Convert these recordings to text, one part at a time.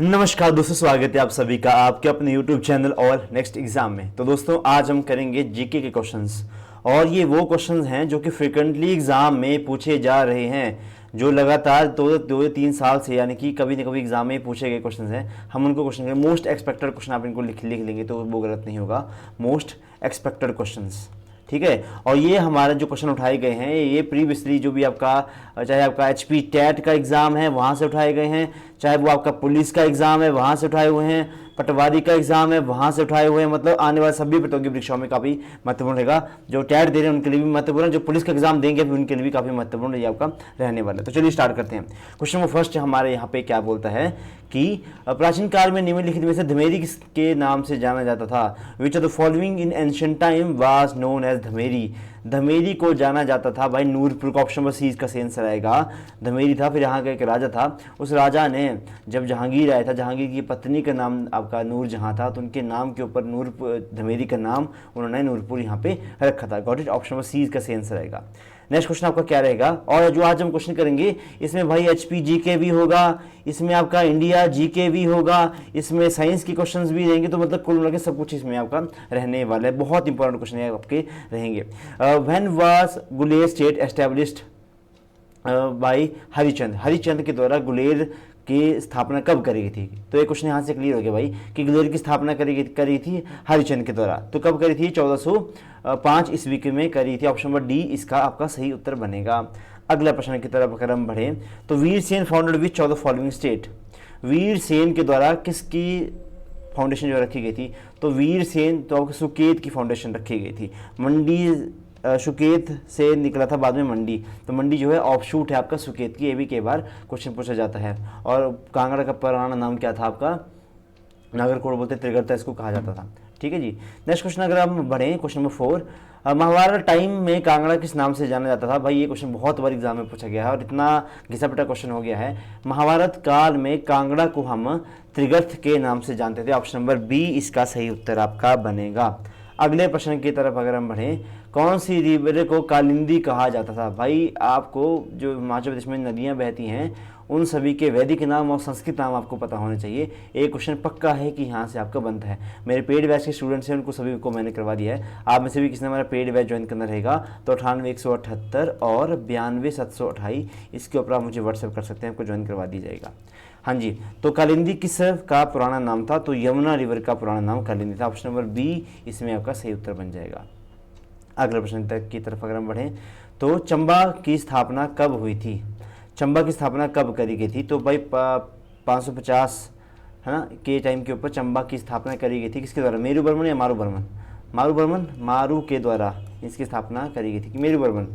नमस्कार दोस्तों, स्वागत है आप सभी का आपके अपने YouTube चैनल और नेक्स्ट एग्जाम में। तो दोस्तों आज हम करेंगे जीके के क्वेश्चंस, और ये वो क्वेश्चंस हैं जो कि फ्रिक्वेंटली एग्जाम में पूछे जा रहे हैं, जो लगातार दो या तीन साल से यानी कि कभी न कभी एग्जाम में पूछे गए क्वेश्चंस हैं। हम उनको क्वेश्चन मोस्ट एक्सपेक्टेड क्वेश्चन आप इनको लिख लेंगे तो वो गलत नहीं होगा। मोस्ट एक्सपेक्टेड क्वेश्चंस, ठीक है। और ये हमारे जो क्वेश्चन उठाए गए हैं ये प्रीवियसली जो भी आपका चाहे आपका HP टेट का एग्ज़ाम है वहाँ से उठाए गए हैं, चाहे वो आपका पुलिस का एग्ज़ाम है वहाँ से उठाए हुए हैं, पटवारी का एग्ज़ाम है वहाँ से उठाए हुए हैं। मतलब आने वाले सभी प्रतियोगी परीक्षाओं में काफ़ी महत्वपूर्ण रहेगा। जो टेट दे रहे हैं उनके लिए भी महत्वपूर्ण है, जो पुलिस का एग्ज़ाम देंगे भी उनके लिए भी काफ़ी महत्वपूर्ण ये आपका रहने वाला है। तो चलिए स्टार्ट करते हैं। क्वेश्चन नंबर फर्स्ट हमारे यहाँ पे क्या बोलता है कि प्राचीन काल में निम्नलिखित में से धमेरी के नाम से जाना जाता था। Which of the following in ancient time was known as Dhameri. Dhameri को जाना जाता था भाई नूरपुर का, ऑप्शन नंबर सी इसका सेंस रहेगा। धमेरी था, फिर यहाँ का एक राजा था। उस राजा ने जब जहांगीर आया था, जहांगीर की पत्नी का नाम आपका नूर जहाँ था, तो उनके नाम के ऊपर नूर धमेरी का नाम उन्होंने नूरपुर यहाँ पे रखा था। Got it, option number C इसका सेंस रहेगा। नेक्स्ट क्वेश्चन आपका क्या रहेगा, और जो आज हम क्वेश्चन करेंगे इसमें भाई HP GK भी होगा, इसमें आपका इंडिया GK भी होगा, इसमें साइंस की क्वेश्चंस भी रहेंगे। तो मतलब कुल मिलाकर सब कुछ इसमें आपका रहने वाला है। बहुत इंपॉर्टेंट क्वेश्चन है आपके रहेंगे। When was Guler state established by Harichand. Harichand के द्वारा गुलेर की स्थापना कब करी गई थी? तो ये क्वेश्चन यहाँ से क्लियर हो गया भाई कि गुलेर की स्थापना करी थी हरिचंद के द्वारा। तो कब करी थी? 1405 ईस्वी में करी थी। ऑप्शन नंबर डी इसका आपका सही उत्तर बनेगा। अगला प्रश्न की तरफ अगर हम बढ़े तो Veersen founded which of the following state. Veersen के द्वारा किसकी फाउंडेशन जो रखी गई थी? तो वीरसेन तो आपको सुकेत की फाउंडेशन रखी गई थी। मंडी सुकेत से निकला था बाद में मंडी, तो मंडी जो है ऑफशूट है आपका सुकेत की। ये भी कई बार क्वेश्चन पूछा जाता है। और कांगड़ा का पुराना नाम क्या था आपका? नागरकोट बोलते, त्रिगर्ता इसको कहा जाता था। ठीक है जी। नेक्स्ट क्वेश्चन अगर हम बढ़ें, क्वेश्चन नंबर 4, महाभारत टाइम में कांगड़ा किस नाम से जाना जाता था? भाई ये क्वेश्चन बहुत बार एग्जाम में पूछा गया है और इतना घिसा पिटा क्वेश्चन हो गया है। महाभारत काल में कांगड़ा को हम त्रिगर्त के नाम से जानते थे। ऑप्शन नंबर बी इसका सही उत्तर आपका बनेगा। अगले प्रश्न की तरफ अगर हम बढ़ें, कौन सी रिवर को कालिंदी कहा जाता था? भाई आपको जो हिमाचल प्रदेश में नदियां बहती हैं उन सभी के वैदिक नाम और संस्कृत नाम आपको पता होने चाहिए। एक क्वेश्चन पक्का है कि यहाँ से आपका बनता है। मेरे पेड बैच के स्टूडेंट्स हैं उनको सभी को मैंने करवा दिया है। आप में से भी किसी ने हमारा पेड बैच ज्वाइन करना रहेगा तो 98 178 और 92 728 इसके ऊपर आप मुझे व्हाट्सएप कर सकते हैं, आपको ज्वाइन करवा दी जाएगा। हाँ जी। तो कालिंदी किस का पुराना नाम था? तो यमुना रिवर का पुराना नाम कालिंदी था। ऑप्शन नंबर बी इसमें आपका सही उत्तर बन जाएगा। अगले प्रश्न तक की तरफ अगर हम बढ़ें तो चंबा की स्थापना कब हुई थी? चंबा की स्थापना कब करी गई थी? तो भाई 550 है ना के टाइम के ऊपर चंबा की स्थापना करी गई थी। किसके द्वारा? मेरू बर्मन या मारू बर्मन? मारू बर्मन, मारू के द्वारा इसकी स्थापना करी गई थी कि मेरू बर्मन?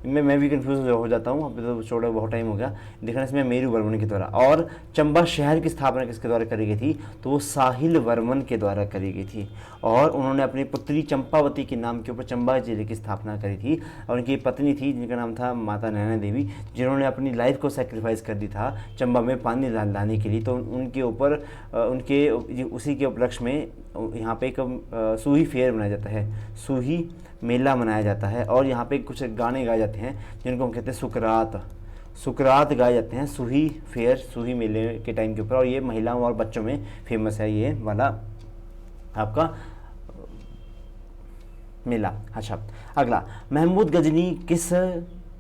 इनमें मैं भी कंफ्यूज हो जाता हूँ, अभी तो छोड़ा बहुत टाइम हो गया देखना। इसमें मेरू वर्मन के द्वारा। और चंबा शहर की स्थापना किसके द्वारा करी गई थी? तो वो साहिल वर्मन के द्वारा करी गई थी। और उन्होंने अपनी पुत्री चंपावती के नाम के ऊपर चंबा जिले की स्थापना करी थी। और उनकी पत्नी थी जिनका नाम था माता नैना देवी, जिन्होंने अपनी लाइफ को सेक्रीफाइस कर दी था चंबा में पानी लाने के लिए। तो उनके ऊपर उनके उसी के उपलक्ष्य में यहाँ पे एक सूही फेयर मनाया जाता है, सूही मेला मनाया जाता है। और यहाँ पे कुछ गाने गाए जाते हैं जिनको हम कहते हैं सुकरात गाए जाते हैं सूही फेयर, सूही मेले के टाइम के ऊपर। और ये महिलाओं और बच्चों में फेमस है ये वाला आपका मेला। अच्छा, अगला, महमूद गजनी किस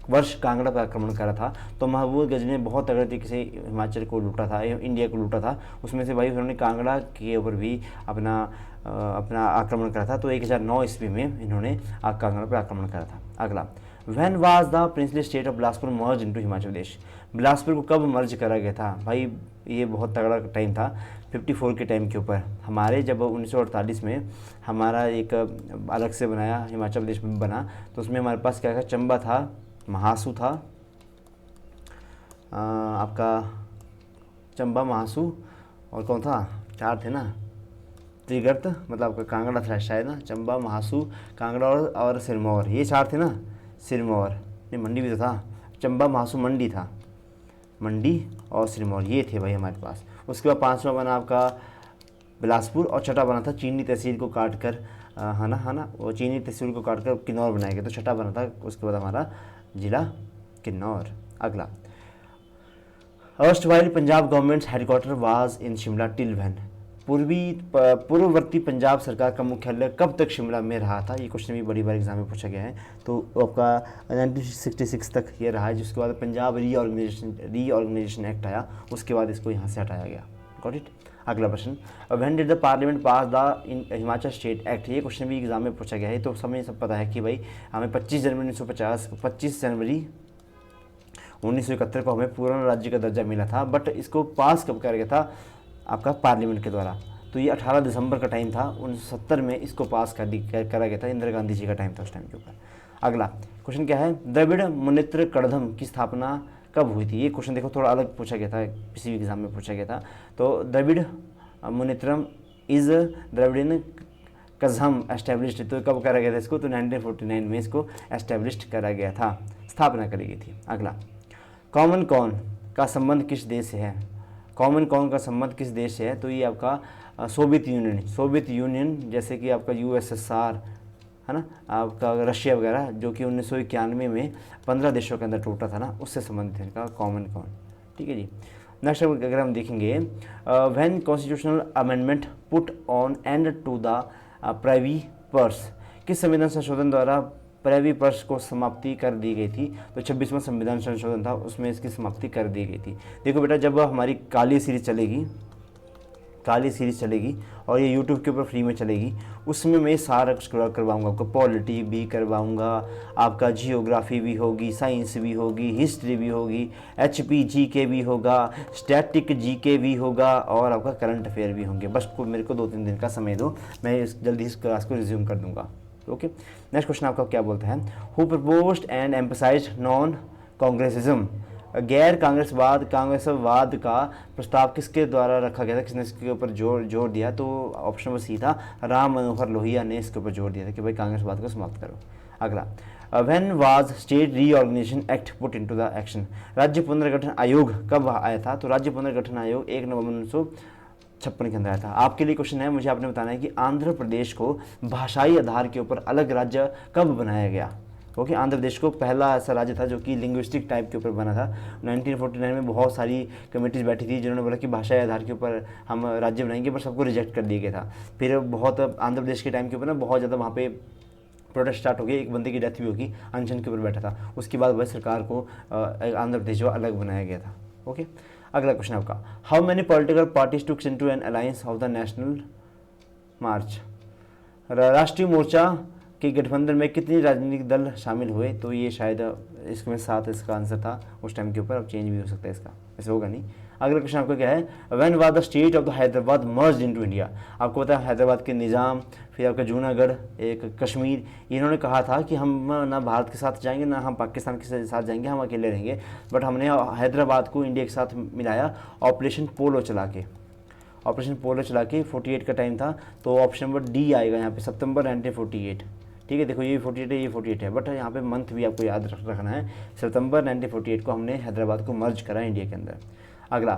वर्ष कांगड़ा पर आक्रमण करा था? तो महमूद गजनी ने बहुत तगड़े तरीके से हिमाचल को लूटा था, इंडिया को लूटा था। उसमें से भाई उन्होंने कांगड़ा के ऊपर भी अपना आक्रमण करा था। तो 1009 ईस्वी में इन्होंने कांगड़ा पर आक्रमण करा था। अगला, when was the princely state of Bilaspur merge into Himachal Pradesh. Bilaspur को कब मर्ज करा गया था? भाई ये बहुत तगड़ा टाइम था 54 के टाइम के ऊपर। हमारे जब 1948 में हमारा एक अलग से बनाया हिमाचल प्रदेश में बना, तो उसमें हमारे पास क्या था? चंबा था, महासू था, आपका चंबा, महासू और कौन था? 4 थे ना, त्रिगर्त मतलब आपका कांगड़ा था शायद ना, चंबा, महासू, कांगड़ा और सिरमौर, ये 4 थे ना। सिरमौर नहीं, मंडी भी तो था। चंबा, महासू, मंडी था, मंडी और सिरमौर ये थे भाई हमारे पास। उसके बाद 5वां बना आपका बिलासपुर और छठा बना था चीनी तहसील को काट कर, है ना, वो चीनी तहसील को काट कर किन्नौर बनाया गया। तो छठा बना था उसके बाद हमारा जिला किन्नौर। अगला, erstwhile Punjab government headquarter was in Shimla till when. पूर्ववर्ती पंजाब सरकार का मुख्यालय कब तक शिमला में रहा था? ये क्वेश्चन भी बड़ी बार एग्जाम में पूछा गया है। तो आपका 1966 तक ये रहा है, जिसके बाद पंजाब रीऑर्गेनाइजेशन एक्ट आया, उसके बाद इसको यहाँ से हटाया गया। Got it. अगला प्रश्न, when did the parliament pass the in Himachal state act? ये क्वेश्चन भी एग्जाम में पूछा गया है। तो सब पता है कि भाई हमें 25 जनवरी 1971 को हमें पूर्ण राज्य का दर्जा मिला था, बट इसको पास कब किया गया था? आपका पार्लियामेंट के द्वारा। तो ये 18 दिसंबर का टाइम था, 1970 में इसको पास करा गया था। इंदिरा गांधी जी का टाइम था उस टाइम के ऊपर। अगला क्वेश्चन क्या है, द्रविड़ मुनेत्र कड़धम की स्थापना कब हुई थी? ये क्वेश्चन देखो थोड़ा अलग पूछा गया था, किसी भी एग्जाम में पूछा गया था। तो द्रविड़ मुनेत्रम इज द्रविड़न कज़हम एस्टेब्लिश्ड, तो कब करा गया था इसको? तो 1949 में इसको एस्टेब्लिश करा गया था, स्थापना करी गई थी। अगला, कॉमन कॉन का संबंध किस देश से है? कॉमन कॉन का संबंध किस देश से है? तो ये आपका सोवियत यूनियन जैसे कि आपका यूएसएसआर है ना, आपका रशिया वगैरह, जो कि 1991 में 15 देशों के अंदर टूटा था ना, उससे संबंधित है इनका कॉमन कॉन। ठीक है जी। नेक्स्ट अगर हम देखेंगे, when constitutional amendment put on end to the privy purse, किस संविधान संशोधन द्वारा प्राइवी पर्स को समाप्ति कर दी गई थी? तो 26वां संविधान संशोधन था, उसमें इसकी समाप्ति कर दी गई थी। देखो बेटा, जब हमारी काली सीरीज चलेगी और ये यूट्यूब के ऊपर फ्री में चलेगी, उसमें मैं सारा कुछ करवाऊंगा आपको। पॉलिटी भी करवाऊंगा, आपका जियोग्राफी भी होगी, साइंस भी होगी, हिस्ट्री भी होगी, HP GK भी होगा, स्टैटिक GK भी होगा, और आपका करंट अफेयर भी होंगे। बस मेरे को 2-3 दिन का समय दो, मैं जल्दी इस क्लास को रिज्यूम कर दूंगा। ओके। नेक्स्ट क्वेश्चन आपका क्या बोलता है, who proposed and emphasized non Congressism, गैर कांग्रेसवाद का प्रस्ताव किसके द्वारा रखा गया था? किसने इसके ऊपर जोर दिया? तो ऑप्शन नंबर सी था, राम मनोहर लोहिया ने इसके ऊपर जोर दिया था कि भाई कांग्रेसवाद को समाप्त करो। अगला, when was state reorganisation act put into the action, राज्य पुनर्गठन आयोग कब आया था? तो राज्य पुनर्गठन आयोग 1 नवंबर 1956 के अंदर आया था। आपके लिए क्वेश्चन है, मुझे आपने बताना है कि आंध्र प्रदेश को भाषाई आधार के ऊपर अलग राज्य कब बनाया गया? ओके, आंध्र प्रदेश को पहला ऐसा राज्य था जो कि लिंग्विस्टिक टाइप के ऊपर बना था। 1949 में बहुत सारी कमेटीज बैठी थी जिन्होंने बोला कि भाषाई आधार के ऊपर हम राज्य बनाएंगे, पर सबको रिजेक्ट कर दिया गया था। फिर बहुत आंध्र प्रदेश के टाइम के ऊपर ना बहुत ज़्यादा वहाँ पे प्रोटेस्ट स्टार्ट हो गया, एक बंदे की डेथ भी होगी, अनशन के ऊपर बैठा था। उसके बाद वह सरकार को आंध्र प्रदेश जो अलग बनाया गया था। ओके। अगला क्वेश्चन आपका, how many political parties took into an alliance of the national march, राष्ट्रीय मोर्चा के गठबंधन में कितने राजनीतिक दल शामिल हुए? तो ये शायद इसमें 7 इसका आंसर था उस टाइम के ऊपर, अब चेंज भी हो सकता है इसका, ऐसे होगा नहीं। अगला क्वेश्चन आपका क्या है, when was the state of the Hyderabad merged into India, आपको पता है हैदराबाद के निज़ाम, फिर आपका जूनागढ़, एक कश्मीर, इन्होंने कहा था कि हम ना भारत के साथ जाएंगे ना हम पाकिस्तान के साथ जाएंगे, हम अकेले रहेंगे, बट हमने हैदराबाद को इंडिया के साथ मिलाया ऑपरेशन पोलो चला के। 48 का टाइम था, तो ऑप्शन नंबर डी आएगा यहाँ पे, सितंबर 1948। ठीक है, देखो ये 48 है, ये 48 है, बट यहाँ पे मंथ भी आपको याद रखना है। सितंबर 1948 को हमने हैदराबाद को मर्ज करा इंडिया के अंदर। अगला,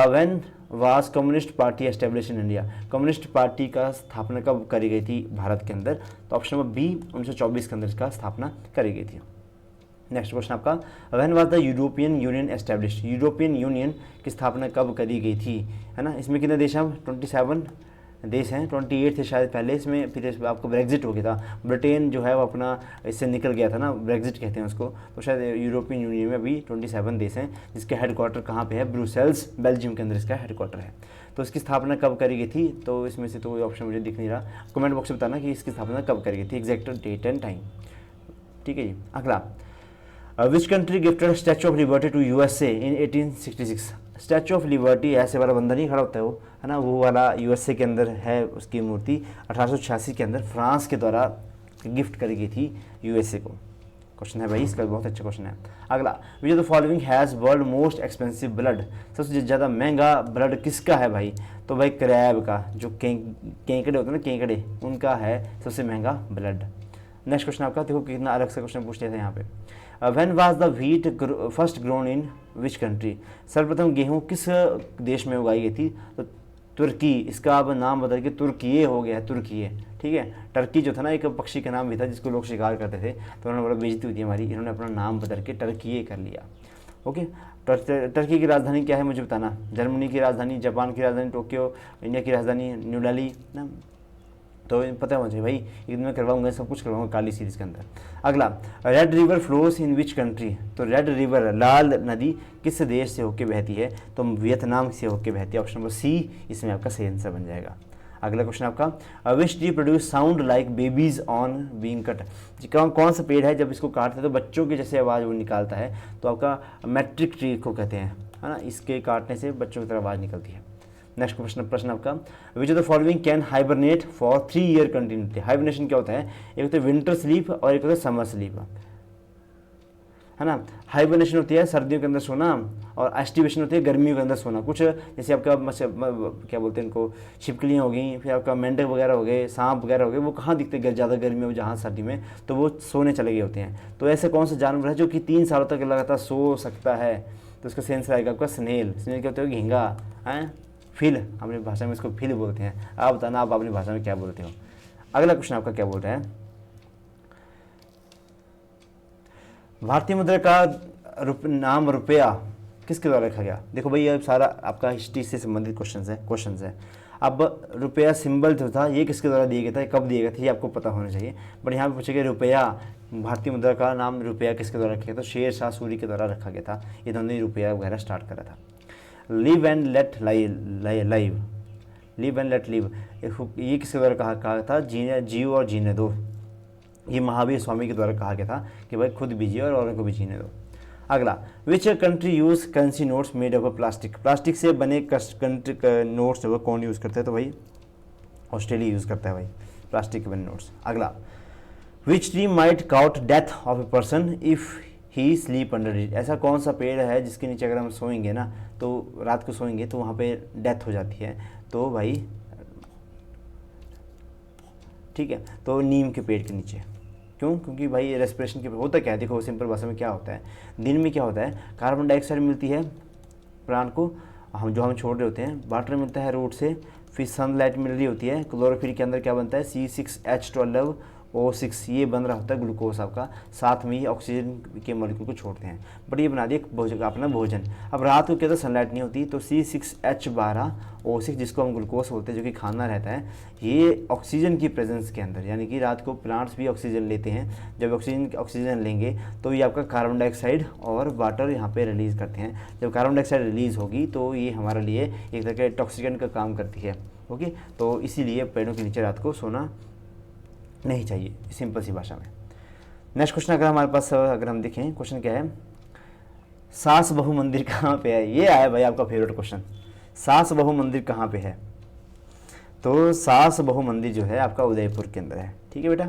when was communist party establish in India, communist party का स्थापना कब करी गई थी भारत के अंदर? तो ऑप्शन नंबर बी 1924 के अंदर इसका स्थापना करी गई थी। नेक्स्ट क्वेश्चन आपका, when was the European union established, European union की स्थापना कब करी गई थी? है ना, इसमें कितने देश हैं? 27 देश हैं, 28 थे शायद पहले, इसमें फिर आपको ब्रेग्जिट हो गया था, ब्रिटेन जो है वो अपना इससे निकल गया था ना, ब्रेग्जिट कहते हैं उसको। तो शायद यूरोपियन यूनियन में अभी 27 देश हैं, जिसके हेडक्वार्टर कहाँ पे है? ब्रुसेल्स, बेल्जियम के अंदर इसका हेडक्वार्टर है। तो इसकी स्थापना कब करी गई थी? तो इसमें से तो कोई ऑप्शन मुझे दिख नहीं रहा, कमेंट बॉक्स में बताना कि इसकी स्थापना कब करी गई थी, एग्जैक्ट डेट एंड टाइम। ठीक है जी। अगला, which country gifted Statue of Liberty to USA इन 1866, स्टैचू ऑफ लिबर्टी ऐसे वाला बंदा नहीं खड़ा होता है वो, है ना, वो वाला USA के अंदर है उसकी मूर्ति, 1886 के अंदर फ्रांस के द्वारा गिफ्ट करी गई थी USA को। क्वेश्चन है भाई इसका, बहुत अच्छा क्वेश्चन है। अगला, विच of the following has world most expensive blood, सबसे ज़्यादा महंगा ब्लड किसका है भाई? तो भाई क्रैब का, जो केकड़े होते हैं ना, केकड़े, उनका है सबसे महंगा ब्लड। नेक्स्ट क्वेश्चन आपका, देखो कितना अलग सा क्वेश्चन पूछ लिया था यहाँ पे, when was the wheat first grown in which country, सर्वप्रथम गेहूँ किस देश में उगाई गई थी? तो तुर्की, इसका अब नाम बदल के तुर्कीये हो गया है, तुर्कीये। ठीक है, टर्की जो था ना एक पक्षी का नाम भी था जिसको लोग शिकार करते थे, तो उन्होंने बड़ा बेइज्जती हुई थी हमारी, इन्होंने अपना नाम बदल के टर्कीये कर लिया। ओके। टर्की की राजधानी क्या है मुझे बताना। जर्मनी की राजधानी, जापान की राजधानी टोक्यो, इंडिया की राजधानी न्यू दिल्ली ना। तो पता है मुझे भाई, एक दिन मैं करवाऊंगा, सब कुछ करवाऊंगा काली सीरीज के अंदर। अगला, red river flows in which country. तो रेड रिवर, लाल नदी किस देश से होकर बहती है, तो वियतनाम से होकर बहती है। ऑप्शन नंबर सी इसमें आपका सही आंसर बन जाएगा। अगला क्वेश्चन आपका, which tree produce sound like babies on being cut. कौन सा पेड़ है जब इसको काटते हैं तो बच्चों की जैसे आवाज़ वो निकालता है, तो आपका मैट्रिक ट्री को कहते हैं, है ना। इसके काटने से बच्चों की तरह आवाज़ निकलती है। नेक्स्ट प्रश्न आपका, विच of the following can hibernate for 3 year continuity. Hibernation क्या होता है, एक होता है विंटर स्लीप और एक होता है समर स्लीप, है ना। हाइबरनेशन होती है सर्दियों के अंदर सोना और एस्टिवेशन होती है गर्मियों के अंदर सोना। कुछ जैसे आपका क्या बोलते हैं इनको, छिपकलियाँ हो गई, फिर आपका मेंढक वगैरह हो गए, सांप वगैरह हो गए, वो कहाँ दिखते हैं ज़्यादा गर्मी में, जहाँ सर्दी में, तो वो सोने चले गए होते हैं। तो ऐसे कौन सा जानवर है जो कि 3 सालों तक लगातार सो सकता है, तो उसका सेंस आएगा आपका स्नेल। स्नेल क्या होता है, घींगा है, फिल, अपनी भाषा में इसको फिल बोलते हैं। आप बताना आप अपनी भाषा में क्या बोलते हो। अगला क्वेश्चन आपका क्या बोल रहा है, भारतीय मुद्रा का नाम रुपया किसके द्वारा रखा गया। देखो भाई ये सारा आपका हिस्ट्री से संबंधित क्वेश्चन है। अब रुपया सिंबल जो था ये किसके द्वारा दिया गया था, कब दिया गया था, ये आपको पता होना चाहिए। बट यहाँ पे पूछेगा रुपया, भारतीय मुद्रा का नाम रुपया किसके द्वारा रखा गया, तो शेर शाह सूरी के द्वारा रखा गया था। इन्होंने रुपया वगैरह स्टार्ट करा था। Live and let live, live and let live, ये किसके द्वारा कहा था, जियो और जीने दो। ये महावीर स्वामी के द्वारा कहा गया था कि भाई खुद भी जिए और औरों को भी जीने दो। अगला, which country use currency notes made of plastic. Plastic से बने कंट्री नोट्स जो कौन यूज़ करते हैं, तो भाई ऑस्ट्रेलिया यूज़ करता है भाई प्लास्टिक के बने नोट्स। अगला, which tree might cout death of a person if he sleep under it. ऐसा कौन सा पेड़ है जिसके नीचे अगर हम सोएंगे ना, तो रात को सोएंगे तो वहाँ पे डेथ हो जाती है, तो भाई ठीक है, तो नीम के पेड़ के नीचे। क्यों, क्योंकि भाई रेस्पिरेशन के होता क्या है, देखो सिंपल भाषा में क्या होता है, दिन में क्या होता है, कार्बन डाइऑक्साइड मिलती है प्राण को, हम छोड़ रहे होते हैं, वाटर मिलता है रोड से, फिर सनलाइट मिल रही होती है, क्लोरोफिल के अंदर क्या बनता है, C6H12O6, ये बन रहा होता है ग्लूकोज आपका, साथ में ही ऑक्सीजन के मॉलिक्यूल को छोड़ते हैं। बट ये बना दिया अपना भोजन। अब रात को क्या तो सनलाइट नहीं होती, तो C6H12O6 जिसको हम ग्लूकोज बोलते हैं, जो कि खाना रहता है, ये ऑक्सीजन की प्रेजेंस के अंदर, यानी कि रात को प्लांट्स भी ऑक्सीजन लेते हैं। जब ऑक्सीजन लेंगे तो ये आपका कार्बन डाइऑक्साइड और वाटर यहाँ पे रिलीज़ करते हैं। जब कार्बन डाइऑक्साइड रिलीज़ होगी तो ये हमारे लिए एक तरह के टॉक्सिकेंट का काम करती है। ओके, तो इसीलिए पेड़ों के नीचे रात को सोना नहीं चाहिए, सिंपल सी भाषा में। नेक्स्ट क्वेश्चन अगर हमारे पास अगर हम देखें, क्वेश्चन क्या है, सास बहु मंदिर कहाँ पे है। ये आया भाई आपका फेवरेट क्वेश्चन, सास बहु मंदिर कहाँ पे है। तो सास बहु मंदिर जो है आपका उदयपुर के अंदर है। ठीक है बेटा।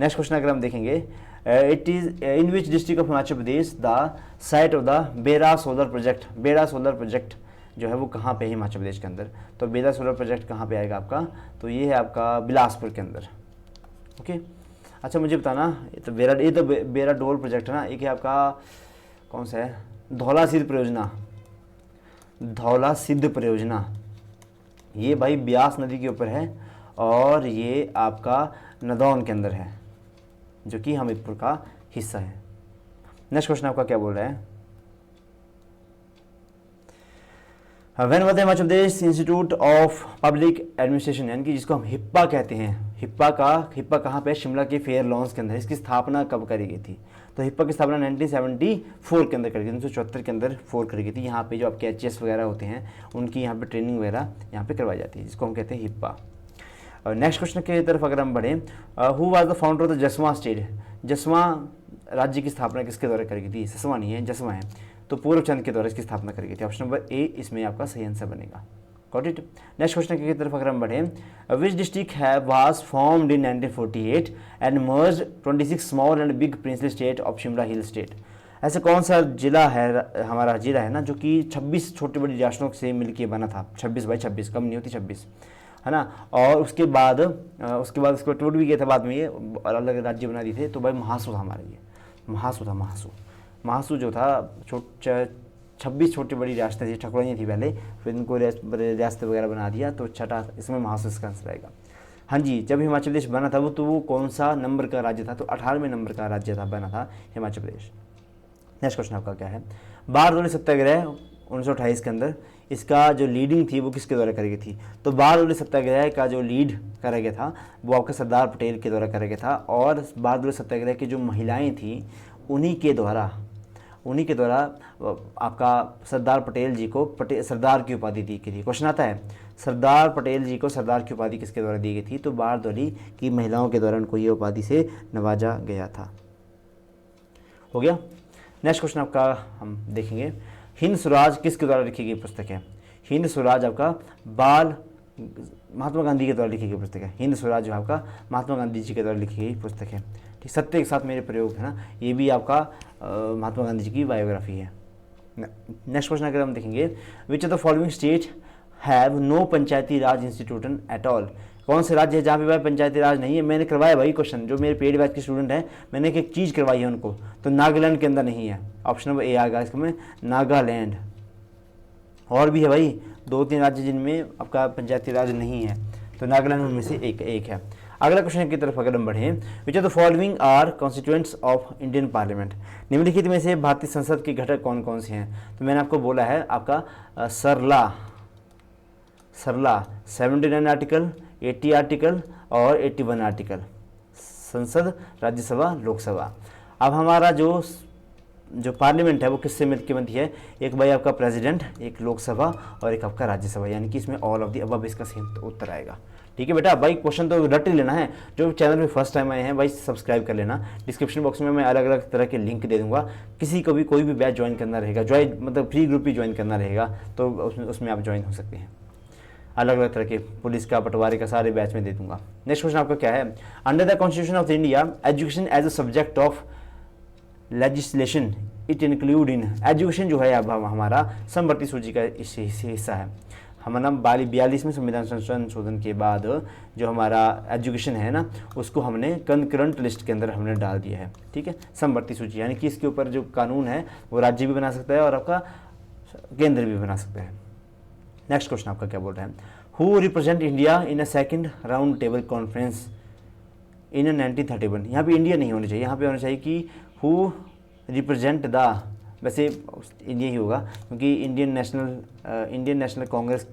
नेक्स्ट क्वेश्चन अगर हम देखेंगे, it is in which district of Himachal Pradesh the site of the बेरा सोलर प्रोजेक्ट। बेरा सोलर प्रोजेक्ट जो है वो कहाँ पे है हिमाचल प्रदेश के अंदर, तो बेरा सोलर प्रोजेक्ट कहाँ पे आएगा आपका, तो ये है आपका बिलासपुर के अंदर। ओके, अच्छा मुझे बताना, ये तो बेरा डोल प्रोजेक्ट है ना, एक है आपका कौन सा है, धौला सिद्ध परियोजना, ये भाई ब्यास नदी के ऊपर है और ये आपका नदौन के अंदर है, जो कि हमीरपुर का हिस्सा है। नेक्स्ट क्वेश्चन आपका क्या बोल रहा है, when was the Himachal Pradesh institute of public administration, यानी कि जिसको हम हिप्पा कहते हैं, हिप्पा कहाँ पे, शिमला के फेयर लॉन्स के अंदर। इसकी स्थापना कब करी गई थी, तो हिप्पा की स्थापना 1974 के अंदर करी गई, 1974 के अंदर करी गई थी। यहाँ पे जो आपके HS वगैरह होते हैं उनकी यहाँ पे ट्रेनिंग वगैरह यहाँ पे करवाई जाती है, जिसको हम कहते हैं हिप्पा। और नेक्स्ट क्वेश्चन की तरफ अगर हम बढ़ें, who was the founder of the जसवा स्टेट। जसवा राज्य की स्थापना किसके द्वारा करी गई थी, जसवा नहीं है, जसवा है, तो पूर्वचंद के द्वारा इसकी स्थापना करी गई थी। ऑप्शन नंबर ए इसमें आपका सही आंसर बनेगा। Got it. नेक्स्ट क्वेश्चन की तरफ अगर हम बढ़ें, which district have was formed in 1948 and merged 26 small and big princely state of Shimla hill state. ऐसा कौन सा जिला है, हमारा जिला है ना, जो कि 26 छोटी बड़ी रियासतों से मिलकर बना था, 26 बाई 26, कम नहीं होती 26, है ना। और उसके बाद उसको टूट भी गया था बाद में, ये अलग राज्य बना दिए थे। तो भाई महासू था हमारे लिए, महासू जो था 26 छोटी बड़ी रियासतें थी, ठकुराइयाँ थी पहले, फिर इनको रियासतें वगैरह बना दिया, तो छठा इसमें महासू इसका आंसर आएगा। हाँ जी, जब हिमाचल प्रदेश बना था वो कौन सा नंबर का राज्य था, तो 18वें नंबर का राज्य था, बना था हिमाचल प्रदेश। नेक्स्ट क्वेश्चन आपका क्या है, बारदोली सत्याग्रह 1928 के अंदर इसका जो लीडिंग थी वो किसके द्वारा करी गई थी? तो बारदोली सत्याग्रह का जो लीड करा गया था वो आपका सरदार पटेल के द्वारा करा गया था, और बारदोली सत्याग्रह की जो महिलाएं थी उन्हीं के द्वारा आपका सरदार पटेल जी को सरदार की उपाधि दी गई थी। क्वेश्चन आता है, सरदार पटेल जी को सरदार की उपाधि किसके द्वारा दी गई थी? तो बारदोली की महिलाओं के द्वारा उनको ये उपाधि से नवाजा गया था। हो गया। नेक्स्ट क्वेश्चन आपका हम देखेंगे, हिंद स्वराज किसके द्वारा लिखी गई पुस्तक है? हिंद स्वराज आपका महात्मा गांधी के द्वारा लिखी गई पुस्तक है। हिंद स्वराज जो आपका महात्मा गांधी जी के द्वारा लिखी गई पुस्तक है। ठीक, सत्य के साथ मेरे प्रयोग है ना, ये भी आपका महात्मा गांधी जी की बायोग्राफी है। नेक्स्ट क्वेश्चन अगर हम देखेंगे, which of the following state have no panchayati raj institution at all? कौन से राज्य है जहाँ पे भाई पंचायती राज नहीं है? मैंने करवाया भाई क्वेश्चन, जो मेरे पेड बैच के स्टूडेंट हैं मैंने एक चीज़ करवाई है उनको, तो नागालैंड के अंदर नहीं है। ऑप्शन नंबर ए आएगा इसमें, नागालैंड। और भी है भाई 2-3 राज्य जिनमें आपका पंचायती राज नहीं है, तो नागालैंड उनमें से एक है। अगला क्वेश्चन की तरफ अगर हम बढ़ें, which of the following are constituents of Indian parliament? निम्नलिखित में से भारतीय संसद के घटक कौन कौन से हैं? तो मैंने आपको बोला है आपका सरला 79 आर्टिकल, 80 आर्टिकल और 81 आर्टिकल, संसद, राज्यसभा, लोकसभा। अब हमारा जो पार्लियामेंट है वो किससे मिलकर बनती है? एक भाई आपका प्रेसिडेंट, एक लोकसभा और एक आपका राज्यसभा, यानी कि इसमें ऑल ऑफ दी अबव इसका सही उत्तर आएगा। ठीक है बेटा, भाई क्वेश्चन तो रट ही लेना है। जो चैनल में फर्स्ट टाइम आए हैं भाई सब्सक्राइब कर लेना। डिस्क्रिप्शन बॉक्स में मैं अलग अलग तरह के लिंक दे दूंगा, किसी को भी कोई भी बैच ज्वाइन करना रहेगा, मतलब फ्री ग्रुप ही ज्वाइन करना रहेगा तो उसमें आप ज्वाइन हो सकते हैं। अलग अलग तरह के पुलिस का, पटवारी का, सारे बैच में दे दूंगा। नेक्स्ट क्वेश्चन आपका क्या है, under the constitution of India education as a subject of legislation it include in? Education जो है अब हमारा समवर्ती सूची का हिस्सा है। हमारा 42वें संविधान संशोधन के बाद जो हमारा एजुकेशन है ना, उसको हमने कंकरेंट लिस्ट के अंदर हमने डाल दिया है। ठीक है, समवर्ती सूची, यानी कि इसके ऊपर जो कानून है वो राज्य भी बना सकता है और आपका केंद्र भी बना सकता है। नेक्स्ट क्वेश्चन आपका क्या बोल रहा है, who represent India in a second round table conference in 1931? यहाँ पे इंडिया नहीं होनी चाहिए, यहाँ पे होना चाहिए कि हु रिप्रेजेंट द, वैसे इंडिया ही होगा क्योंकि इंडियन नेशनल कांग्रेस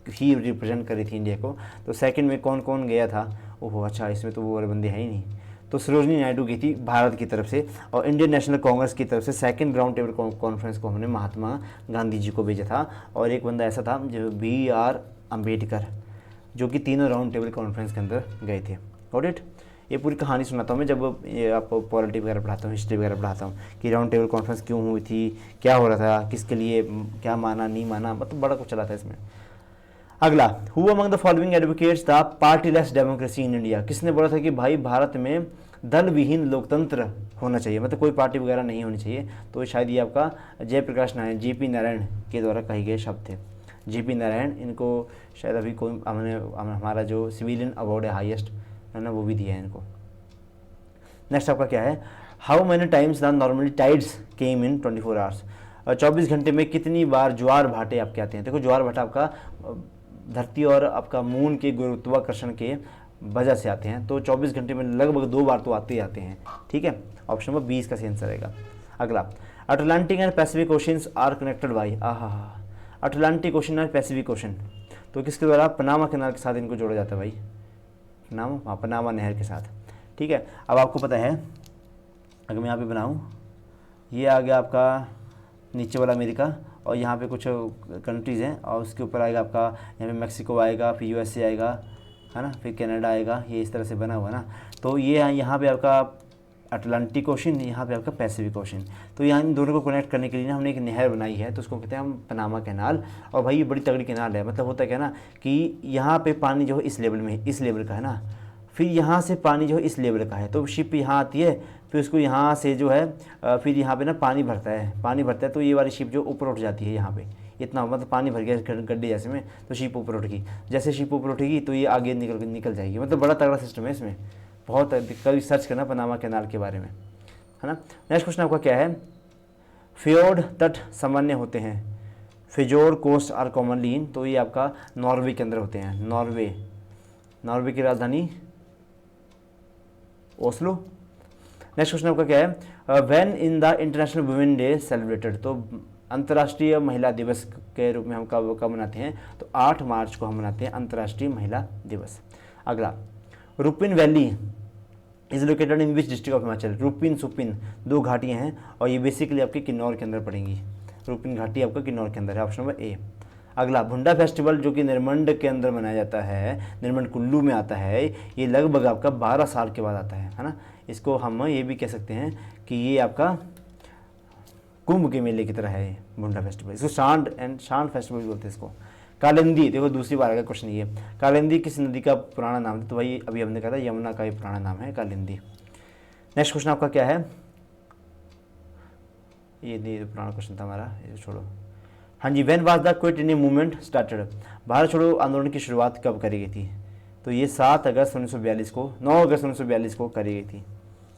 ही रिप्रेजेंट करी थी इंडिया को। तो सेकंड में कौन कौन गया था? ओहो अच्छा, इसमें तो वो वाले बंदे हैं ही नहीं। तो सरोजनी नायडू की थी भारत की तरफ से, और इंडियन नेशनल कांग्रेस की तरफ से सेकंड राउंड टेबल कॉन्फ्रेंस को हमने महात्मा गांधी जी को भेजा था। और एक बंदा ऐसा था जो BR अम्बेडकर, जो कि तीनों राउंड टेबल कॉन्फ्रेंस के अंदर गए थे। Got it? ये पूरी कहानी सुनाता हूँ मैं जब ये आपको पॉलिटी वगैरह पढ़ाता हूँ, हिस्ट्री वगैरह पढ़ाता हूँ कि राउंड टेबल कॉन्फ्रेंस क्यों हुई थी, क्या हो रहा था, किसके लिए, क्या माना नहीं माना, मतलब बड़ा कुछ चला था इसमें। अगला, who among the following advocates the partyless democracy in India? किसने बोला था कि भाई भारत में दल विहीन लोकतंत्र होना चाहिए, मतलब कोई पार्टी वगैरह नहीं होनी चाहिए? तो शायद ये आपका जयप्रकाश नारायण, JP नारायण के द्वारा कहे गए शब्द थे। JP नारायण, इनको शायद अभी कोई हमारा जो सिविलियन अवार्ड है हाईएस्ट है ना, वो भी दिया है इनको। नेक्स्ट आपका क्या है, how many times the normally tides came in 24 hours? 24 घंटे में कितनी बार ज्वार भाटे आपके आते हैं? देखो ज्वार भाटा आपका धरती और आपका मून के गुरुत्वाकर्षण के वजह से आते हैं, तो 24 घंटे में लगभग 2 बार तो आते ही आते हैं। ठीक है, ऑप्शन नंबर 20 का सही आंसर रहेगा। अगला, Atlantic and Pacific oceans are connected by? Atlantic ocean और पैसिफिक ओशन तो किसके द्वारा? पनामा कैनाल के साथ इनको जोड़ा जाता है भाई, पनामा नहर के साथ। ठीक है, अब आपको पता है अगर मैं यहाँ पे बनाऊँ, ये आ गया आपका नीचे वाला अमेरिका, और यहाँ पे कुछ कंट्रीज़ हैं, और उसके ऊपर आएगा आपका यहाँ पे मैक्सिको आएगा, फिर USA आएगा, है ना, फिर कनाडा आएगा, ये इस तरह से बना हुआ है ना। तो ये यहाँ पे आपका अटलांटिक ओशन, यहाँ पे आपका पैसिफिक ओशन। तो यहाँ इन दोनों को कनेक्ट करने के लिए ना हमने एक नहर बनाई है, तो उसको कहते हैं हम पनामा कैनाल। और भाई ये बड़ी तगड़ी कैनाल है, मतलब होता क्या ना कि यहाँ पे पानी जो है इस लेवल में, इस लेवल का है ना, फिर यहाँ से पानी जो है इस लेवल का है, तो शिप यहाँ आती है, फिर उसको यहाँ से जो है फिर यहाँ पे ना पानी भरता है, तो ये वाली शिप जो ऊपर उठ जाती है यहाँ पे, इतना मतलब पानी भर गया गड्ढे जैसे में, तो शिप ऊपर उठेगी। जैसे शिप ऊपर उठेगी तो ये आगे निकल जाएगी, मतलब बड़ा तगड़ा सिस्टम है इसमें, बहुत कभी सर्च करना पनामा कैनाल के बारे में, है ना। नेक्स्ट क्वेश्चन आपका क्या है, फ्योर्ड तट सामान्य होते हैं, फिजोर कोस्ट आर कॉमनली इन? तो ये आपका नॉर्वे के अंदर होते हैं, नॉर्वे की राजधानी ओस्लो। नेक्स्ट क्वेश्चन आपका क्या है, when in the international women day celebrated? तो अंतर्राष्ट्रीय महिला दिवस के रूप में हम कब कब मनाते हैं, तो 8 मार्च को हम मनाते हैं अंतर्राष्ट्रीय महिला दिवस। अगला, Rupin valley is located in which district of Himachal. Rupin Supin 2 घाटियाँ हैं और ये बेसिकली आपके किन्नौर के अंदर पड़ेंगी। रुपिन घाटी आपका किन्नौर के अंदर है, ऑप्शन नंबर ए। अगला, भुंडा फेस्टिवल जो कि निर्मंड के अंदर मनाया जाता है, निर्मंड कुल्लू में आता है, ये लगभग आपका 12 साल के बाद आता है ना। इसको हम ये भी कह सकते हैं कि ये आपका कुंभ के मेले की तरह है भुंडा फेस्टिवल। इसको शांड फेस्टिवल भी बोलते हैं इसको। कालिंदी, देखो दूसरी बार का क्वेश्चन ये, कालिंदी किस नदी का पुराना नाम था, तो भाई अभी हमने कहा था यमुना का ही पुराना नाम है कालिंदी। नेक्स्ट क्वेश्चन आपका क्या है, ये नहीं पुराना क्वेश्चन था हमारा, ये छोड़ो। हाँ जी, when was the quit India movement started. Bharat छोड़ो आंदोलन की शुरुआत कब करी गई थी, तो ये 7 अगस्त 1942 को, 9 अगस्त 1942 को करी गई थी,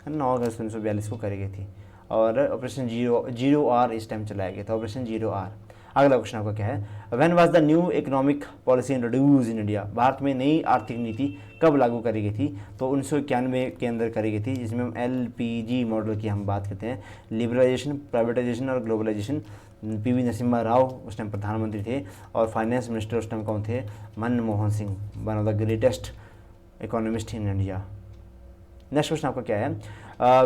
9 अगस्त 1942 को करी गई थी। और ऑपरेशन जीरो आर इस टाइम चलाया गया था, ऑपरेशन जीरो आर। अगला क्वेश्चन आपका क्या है, when was the new economic policy introduce in India. Bharat में नई आर्थिक नीति कब लागू करी गई थी, तो 1991 के अंदर करी गई थी, जिसमें हम LPG मॉडल की हम बात करते हैं। लिबरलाइजेशन, प्राइवेटाइजेशन और ग्लोबलाइजेशन। PV नरसिम्हा राव उस टाइम प्रधानमंत्री थे और फाइनेंस मिनिस्टर उस टाइम कौन थे, Manmohan Singh, one of the greatest economist in India. Next question आपका क्या है,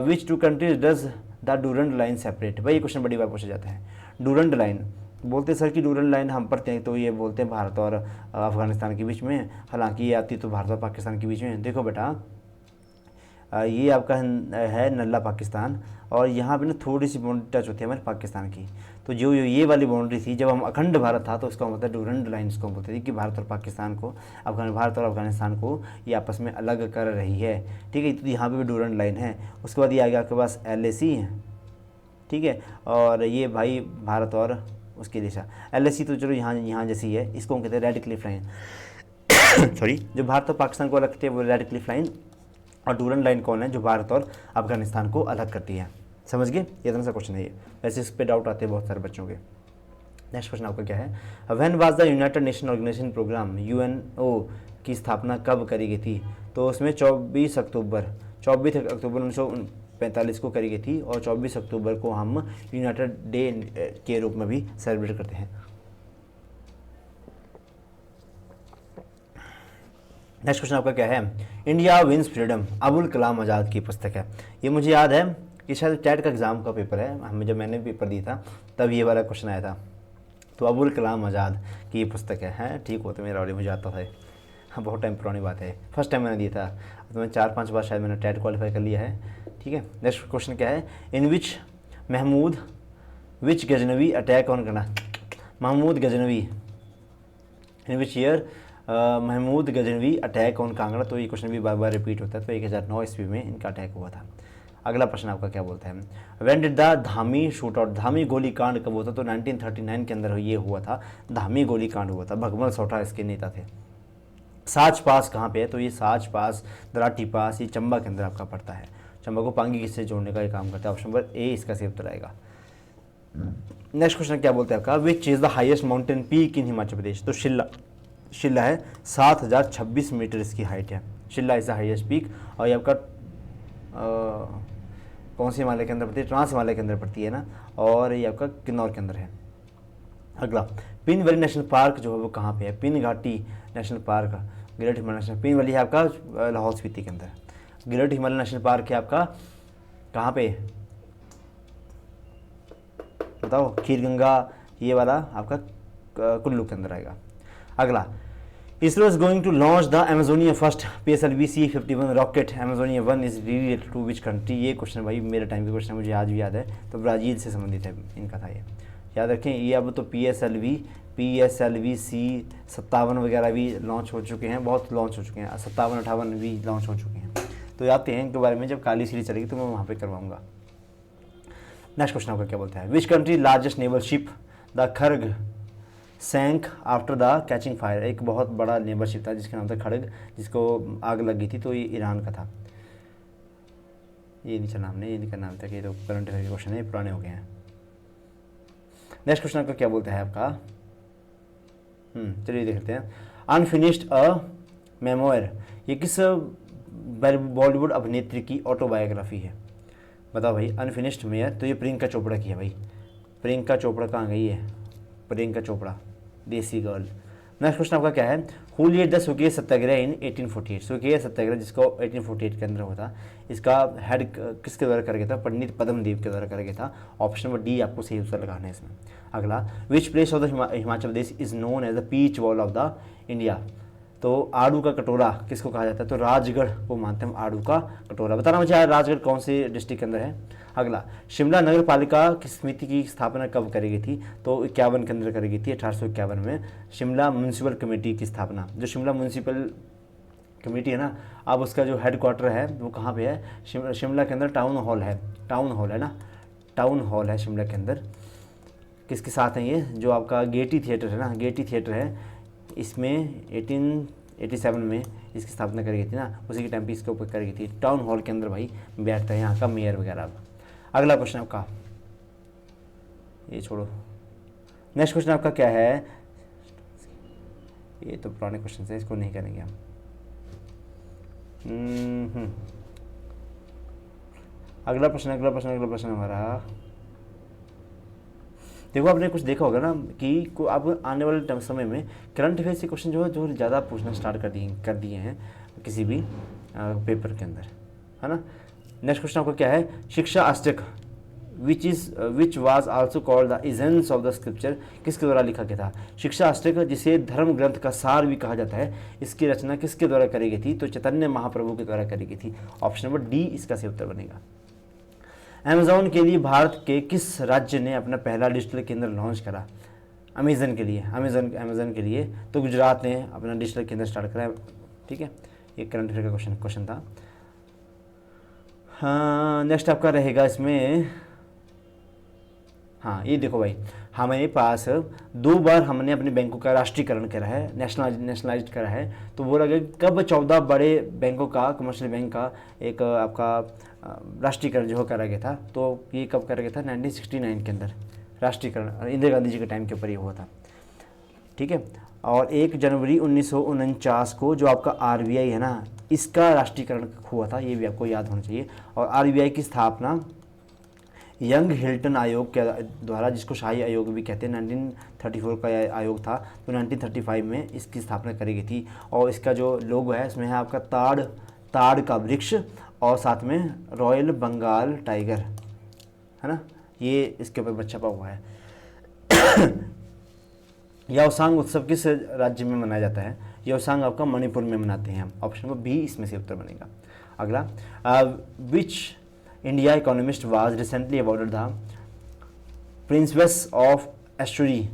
विच 2 countries does the Durand line separate. भाई ये क्वेश्चन बड़ी बार पूछा जाता है। डूरंड लाइन बोलते हैं सर कि डूरंड लाइन हम पढ़ते हैं तो ये बोलते हैं भारत और अफगानिस्तान के बीच में, हालांकि ये आती तो भारत और पाकिस्तान के बीच में। देखो बेटा, ये आपका है नल्ला पाकिस्तान और यहाँ पे ना थोड़ी सी बाउंड्री टच होती है हमारे पाकिस्तान की। तो जो ये वाली बाउंड्री थी जब हम अखंड भारत था तो उसका मतलब डूरंड लाइन इसको बोलते थे कि भारत और पाकिस्तान को, भारत और अफगानिस्तान को ये आपस में अलग कर रही है। ठीक है, तो यहाँ पे भी डूरंड लाइन है। उसके बाद ये आ गया आपके पास LAC है, ठीक है, और ये भाई भारत और उसकी दिशा LAC तो चलो यहाँ जैसी है, इसको हम कहते हैं रेड क्लिफ लाइन सॉरी, जो भारत और पाकिस्तान को अलग करती है वो रेड क्लिफ लाइन, और डूरंड लाइन कौन है, जो भारत और अफगानिस्तान को अलग करती है। समझ गए, ये इतना सा क्वेश्चन है ये, वैसे इस पर डाउट आते हैं बहुत सारे बच्चों के। नेक्स्ट क्वेश्चन आपका क्या है, when was the United Nation Organisation programme UNO की स्थापना कब करी गई थी, तो उसमें 24 अक्टूबर 1945 को करी गई थी और 24 अक्टूबर को हम यूनाइटेड डे के रूप में भी सेलिब्रेट करते हैं। नेक्स्ट क्वेश्चन आपका क्या है, India wins freedom Abul Kalam Azad की पुस्तक है। ये मुझे याद है कि शायद टेट का एग्ज़ाम का पेपर है, हमें जब मैंने पेपर दिया था तब ये वाला क्वेश्चन आया था। तो अबुल कलाम आज़ाद की ये पुस्तक है, ठीक हो तो मेरा ऑलरेडी मुझे आता था। हाँ, बहुत टाइम पुरानी बात है, फर्स्ट टाइम मैंने दिया था, तो मैं 4-5 बार शायद मैंने टेट क्वालिफाई कर लिया है। ठीक है, नेक्स्ट क्वेश्चन क्या है, in which Ghaznavi attack on करना, Mahmud Ghaznavi, in which year Mahmud Ghaznavi attack on Kangra. तो ये क्वेश्चन भी बार बार रिपीट होता है, तो 1009 ईस्वी में इनका अटैक हुआ था। अगला प्रश्न आपका क्या बोलता है, when did the Dhami shoot out, Dhami गोली कांड कब हुआ था, तो 1939 के अंदर ये हुआ था, धामी गोली कांड हुआ था। भगवल सोठा इसके नेता थे। साच पास कहाँ पे है, तो ये साच पास, दराटी पास, ये चंबा के अंदर आपका पड़ता है। चंबा को पांगी से जोड़ने का ये काम करता है। ऑप्शन नंबर ए इसका सही उत्तर आएगा। नेक्स्ट क्वेश्चन क्या बोलते हैं आपका, which is the highest mountain peak in Himachal Pradesh, तो शिल्ला है, 7026 मीटर इसकी हाइट है। Shilla is the highest peak, और ये आपका कौन से हिमालय के अंदर पड़ती है, ट्रांस हिमालय के अंदर पड़ती है ना, और ये आपका किन्नौर के अंदर है। अगला, पिन वैली नेशनल पार्क जो है वो कहाँ पे है, पिन घाटी national park, great Himalaya national, pin valley है आपका लाहौल स्पीति के अंदर। ग्रेट हिमालय नेशनल पार्क है आपका कहाँ पे, बताओ, खीरगंगा, ये वाला आपका कुल्लू के अंदर आएगा। अगला, ISRO is going to launch the Amazonia first PSLV C-51 rocket, Amazonia 1 is related to which country. ये क्वेश्चन भाई मेरे टाइम के क्वेश्चन मुझे आज भी याद है, तो ब्राज़ील से संबंधित है इनका था ये, याद रखें। ये अब तो PSLV C-57 वगैरह भी लॉन्च हो चुके हैं, बहुत लॉन्च हो चुके हैं, 57-58 भी लॉन्च हो चुके हैं, तो आते हैं इनके बारे में जब काली सीरीज चलेगी तो मैं वहाँ पर करवाऊँगा। नेक्स्ट क्वेश्चन आपका क्या बोलता है, which country largest naval ship the Kharg sank after the catching fire. एक बहुत बड़ा नेवल शिप था जिसका नाम था खड़ग, जिसको आग लग गई थी, तो ये ईरान का था। ये नहीं चला हमने, इनका नाम था कि ये तो करंट अफेयर के क्वेश्चन है, पुराने हो गए हैं। नेक्स्ट क्वेश्चन आपका क्या बोलता है आपका, चलिए देखते हैं, अनफिनिश्ड अ मेमोयर, ये किस बॉलीवुड अभिनेत्री की ऑटोबायोग्राफी है, बताओ भाई। अनफिनिश्ड मेयर, तो ये प्रियंका चोपड़ा की है भाई, प्रियंका चोपड़ा कहाँ गई है, प्रियंका चोपड़ा देसी गर्ल। नेक्स्ट क्वेश्चन आपका क्या है, हु लीड द सुकेश सत्याग्रह इन 1848। सुकेश सत्याग्रह जिसको 1848 के अंदर होता, इसका हेड किसके द्वारा कर गया था, पंडित पद्मदेव के द्वारा कर गया था। ऑप्शन नंबर डी आपको सही उत्तर लगाना है इसमें। अगला, which place of the Himachal Pradesh is known as the peach bowl of the India. तो आड़ू का कटोरा किसको कहा जाता है, तो राजगढ़ को मानते हैं हम आड़ू का कटोरा। बताना मुझे राजगढ़ कौन से डिस्ट्रिक्ट के अंदर है। अगला, शिमला नगर पालिका की समिति की स्थापना कब करी गई थी, तो 51 के अंदर करी गई थी, 1851 में शिमला म्यूनसिपल कमेटी की स्थापना। जो शिमला म्यूनसिपल कमेटी है ना, अब उसका जो हेड क्वार्टर है वो कहाँ पे है, शिमला के अंदर टाउन हॉल है, टाउन हॉल है ना, टाउन हॉल है शिमला के अंदर। किसके साथ है ये, जो आपका गेटी थिएटर है ना, गेटी थिएटर है, इसमें 1887 में इसकी स्थापना करी गई थी ना, उसी के टाइम पे इसके ऊपर करी गई थी। टाउन हॉल के अंदर भाई बैठता है यहाँ का मेयर वगैरह। अगला क्वेश्चन आपका, ये छोड़ो, नेक्स्ट क्वेश्चन आपका क्या है, ये तो पुराने क्वेश्चन है, इसको नहीं करेंगे हम। अगला प्रश्न हमारा, देखो आपने कुछ देखा होगा ना कि अब आने वाले समय में करंट अफेयर्स के क्वेश्चन जो है जो ज़्यादा पूछना स्टार्ट कर दिए हैं किसी भी पेपर के अंदर, है ना। नेक्स्ट क्वेश्चन आपका क्या है, Shiksha Ashtak which was also called the essence of the scripture, किसके द्वारा लिखा गया था। शिक्षा अष्टक जिसे धर्म ग्रंथ का सार भी कहा जाता है, इसकी रचना किसके द्वारा करी गई थी, तो चैतन्य महाप्रभु के द्वारा करी गई थी। ऑप्शन नंबर डी इसका सही उत्तर बनेगा। अमेज़ॉन के लिए भारत के किस राज्य ने अपना पहला डिजिटल केंद्र लॉन्च करा, अमेज़न के लिए तो गुजरात ने अपना डिजिटल केंद्र स्टार्ट करा। ठीक है, ये करंट अफेयर का क्वेश्चन था। हाँ, नेक्स्ट आपका रहेगा इसमें, हाँ ये देखो भाई, हमारे पास 2 बार हमने अपने बैंकों का राष्ट्रीयकरण करा है, नेशनलाइज करा है। तो वो लगे कब 14 बड़े बैंकों का, कमर्शियल बैंक का एक आपका राष्ट्रीयकरण जो करा गया था, तो ये कब करा गया था, 1969 के अंदर राष्ट्रीयकरण, इंदिरा गांधी जी के टाइम के ऊपर ये हुआ था। ठीक है, और 1 जनवरी 1949 को जो आपका RBI है ना, इसका राष्ट्रीयकरण हुआ था, ये भी आपको याद होना चाहिए। और RBI की स्थापना यंग हिल्टन आयोग के द्वारा, जिसको शाही आयोग भी कहते हैं, 1934 का आयोग था, तो 1935 में इसकी स्थापना करी गई थी। और इसका जो लोगो है इसमें है आपका ताड़ का वृक्ष और साथ में रॉयल बंगाल टाइगर, है ना, ये इसके ऊपर छपा हुआ है। याओसांग उत्सव किस राज्य में मनाया जाता है, याओसांग आपका मणिपुर में मनाते हैं हम। ऑप्शन नंबर बी इसमें से उत्तर बनेगा। अगला, which India economist was recently awarded the princess of Asturias.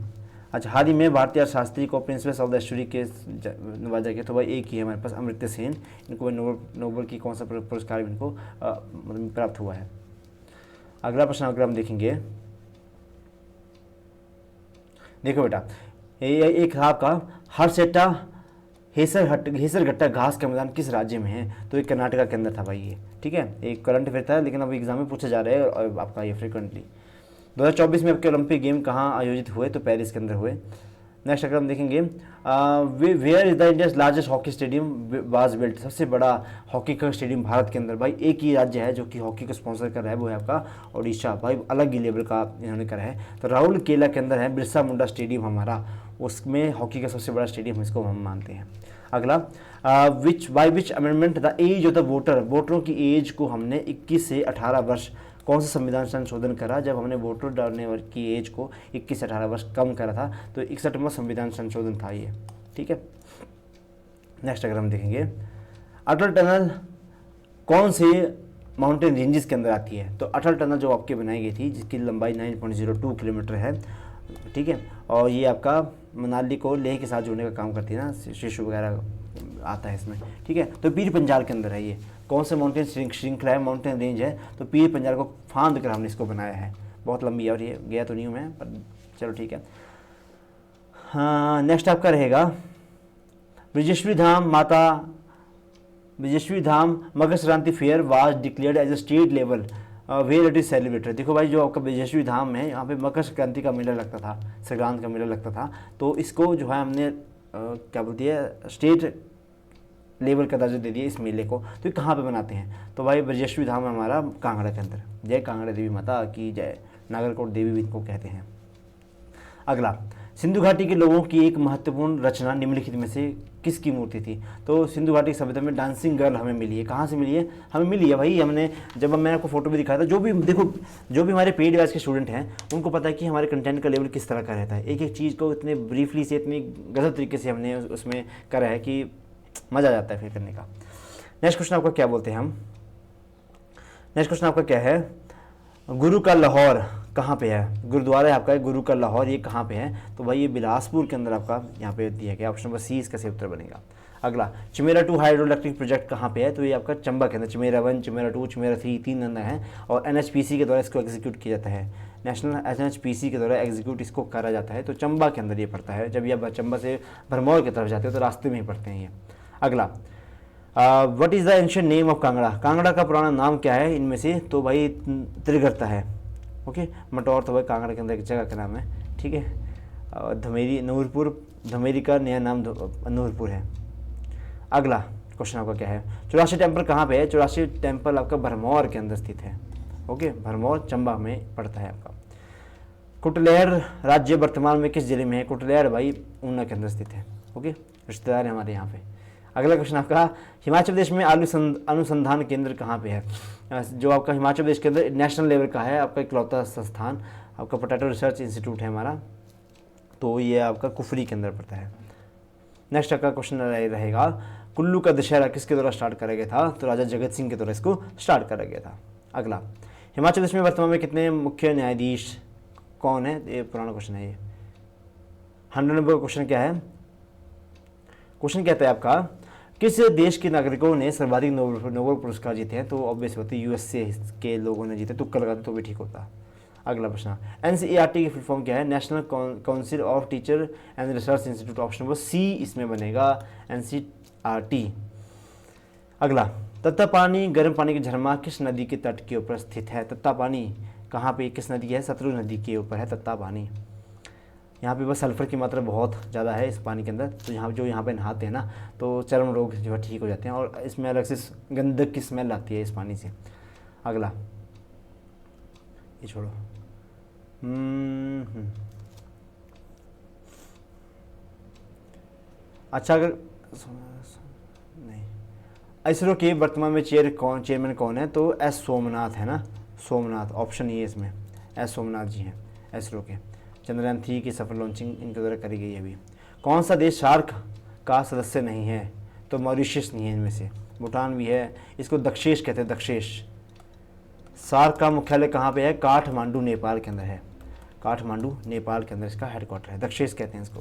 अच्छा, हाल ही में भारतीय अर्थशास्त्री को प्रिंसेस ऑफ द एस्टुरी के नवाजा गया, तो भाई एक ही है हमारे पास, अमर्त्य सेन। इनको नोबेल की कौन सा पुरस्कार इनको प्राप्त हुआ है। अगला प्रश्न अगर हम देखेंगे, देखो बेटा, एक आपका हरसेटा हेसरघट्टा घास का मैदान किस राज्य में है, तो ये कर्नाटका के अंदर था भाई ये। ठीक है, एक करंट अफेयर था, लेकिन अब एग्जाम में पूछे जा रहे हैं और आपका ये फ्रिक्वेंटली। 2024 में आपके ओलंपिक गेम कहाँ आयोजित हुए, तो पेरिस के अंदर हुए। नेक्स्ट अगर हम देखेंगे, where is the India's largest hockey stadium was built. सबसे बड़ा हॉकी का स्टेडियम भारत के अंदर, भाई एक ही राज्य है जो कि हॉकी को स्पॉन्सर कर रहा है, वो है आपका उड़ीसा। भाई अलग ही लेवल का इन्होंने करा है। तो राहुल केला के अंदर है बिरसा मुंडा स्टेडियम हमारा, उसमें हॉकी का सबसे बड़ा स्टेडियम इसको हम मानते हैं। अगला, by which amendment the age of the वोटरों की एज को हमने 21 से 18 वर्ष, कौन सा संविधान संशोधन करा जब हमने वोटर डालने की एज को 21 से 18 वर्ष कम करा था, तो 61वां संविधान संशोधन था ये। ठीक है, नेक्स्ट अगर हम देखेंगे, अटल टनल कौन से माउंटेन रेंजेस के अंदर आती है, तो अटल टनल जो आपकी बनाई गई थी, जिसकी लंबाई 9.02 किलोमीटर है। ठीक है, और ये आपका मनाली को लेह के साथ जोड़ने का काम करती है ना, शिशु वगैरह आता है इसमें। ठीक है, तो पीर पंजाल के अंदर है ये। कौन से माउंटेन श्रृंखला है, माउंटेन रेंज है, तो पीर पंजाल को फांद कर हमने इसको बनाया है। बहुत लंबी है और ये गया तो नहीं हूँ मैं, पर चलो ठीक है। हाँ, नेक्स्ट आपका रहेगा, Brajeshwari Dham Makar Sankranti fair was declared as a state level where it is celebrated. देखो भाई, जो आपका ब्रजेश्वरी धाम है, यहाँ पे मकर संक्रांति का मेला लगता था, संक्रांत का मेला लगता था, तो इसको जो है हमने क्या बोलती है, स्टेट लेवल का दर्जा दे दिया इस मेले को। तो ये कहाँ पे बनाते हैं, तो भाई ब्रजेश्वरी धाम हमारा कांगड़ा के अंदर। जय कांगड़ा देवी माता की जय। नागरकोट देवी भी इनको कहते हैं। अगला, सिंधु घाटी के लोगों की एक महत्वपूर्ण रचना निम्नलिखित में से किसकी मूर्ति थी? तो सिंधु घाटी सभ्यता में डांसिंग गर्ल हमें मिली है। कहाँ से मिली है? हमें मिली है भाई, हमने जब मैंने आपको फोटो भी दिखाया था। जो भी देखो, जो भी हमारे पेड बैच के स्टूडेंट हैं उनको पता है कि हमारे कंटेंट का लेवल किस तरह का रहता है। एक एक चीज़ को इतने ब्रीफली से, इतनी गलत तरीके से हमने उसमें करा है कि मज़ा आ जाता है फिर करने का। नेक्स्ट क्वेश्चन आपका क्या बोलते हैं हम? नेक्स्ट क्वेश्चन आपका क्या है? गुरु का लाहौर कहाँ पे है? गुरुद्वारा है आपका गुरु का लाहौर, ये कहाँ पे है? तो भाई ये बिलासपुर के अंदर आपका यहाँ पे दिया गया। ऑप्शन नंबर सी इसका सही उत्तर बनेगा। अगला, चमेरा 2 हाइड्रो इलेक्ट्रिक प्रोजेक्ट कहाँ पे है? तो ये आपका चंबा के अंदर, चमेरा 1, चमेरा 2, चमेरा 3, 3 अंदर हैं और NHPC के द्वारा इसको एग्जीक्यूट किया जाता है। नेशनल NHPC के द्वारा एग्जीक्यूट इसको करा जाता है। तो चंबा के अंदर ये पड़ता है। जब ये चंबा से भरमौर की तरफ जाते हो तो रास्ते में ही पड़ते हैं ये। अगला, what is the ancient name of Kangra? Kangra का पुराना नाम क्या है इनमें से? तो भाई त्रिगर्ता है। ओके, मटौर तो भाई कांगड़ा के अंदर एक जगह का नाम है, ठीक है। धमेरी, नूरपुर, धमेरी का नया नाम नूरपुर है। अगला क्वेश्चन आपका क्या है? चौरासी टेम्पल कहाँ पे है? चौरासी टेम्पल आपका भरमौर के अंदर स्थित है। ओके, भरमौर चंबा में पड़ता है आपका। कुटलैहड़ राज्य वर्तमान में किस जिले में है? कुटलैहड़ भाई ऊना के अंदर स्थित है। ओके, रिश्तेदार है हमारे यहाँ पे। अगला क्वेश्चन आपका, हिमाचल प्रदेश में आलू अनुसंधान केंद्र कहाँ पे है? जो आपका हिमाचल प्रदेश के अंदर नेशनल लेवल का है आपका इकलौता संस्थान, आपका पोटैटो रिसर्च इंस्टीट्यूट है हमारा। तो ये आपका कुफरी के अंदर पड़ता है। नेक्स्ट आपका क्वेश्चन रहेगा, कुल्लू का दशहरा किसके द्वारा स्टार्ट करा गया था? तो राजा जगत सिंह के द्वारा इसको स्टार्ट करा गया था। अगला, हिमाचल प्रदेश में वर्तमान में कितने मुख्य न्यायाधीश कौन है? ये पुराना क्वेश्चन है ये। 100 नंबर क्वेश्चन क्या है? क्वेश्चन कहता है आपका, किस देश के नागरिकों ने सर्वाधिक नोबेल पुरस्कार जीते हैं? तो ऑब्वियस होती है USA के लोगों ने जीते। तुक्का लगाते तो भी ठीक होता। अगला प्रश्न, NCERT की फुल फॉर्म क्या है? National council of teacher and research institute. Option number C इसमें बनेगा, NCERT। अगला, तत्तापानी गर्म पानी की झरना किस नदी के तट के ऊपर स्थित है? तत्तापानी कहाँ पे, किस नदी है? सतलुज नदी के ऊपर है तत्तापानी। यहाँ पे बस सल्फ़र की मात्रा बहुत ज़्यादा है इस पानी के अंदर, तो यहाँ पे नहाते हैं ना तो चर्म रोग जो है ठीक हो जाते हैं और इसमें अलग से गंदक की स्मेल आती है इस पानी से। अगला, ये छोड़ो। अच्छा, अगर नहीं, इसरो के वर्तमान में चेयरमैन कौन है? तो S सोमनाथ है ना, सोमनाथ। ऑप्शन ये इसमें S सोमनाथ जी हैं इसरो के। चंद्रयान 3 की सफल लॉन्चिंग इनके द्वारा करी गई है अभी। कौन सा देश सार्क का सदस्य नहीं है? तो मॉरिशस नहीं है इनमें से, भूटान भी है। इसको दक्षेश कहते हैं, दक्षेश। सार्क का मुख्यालय कहाँ पे है? काठमांडू नेपाल के अंदर है। काठमांडू नेपाल के अंदर इसका हेडक्वार्टर है, दक्षेश कहते हैं इसको।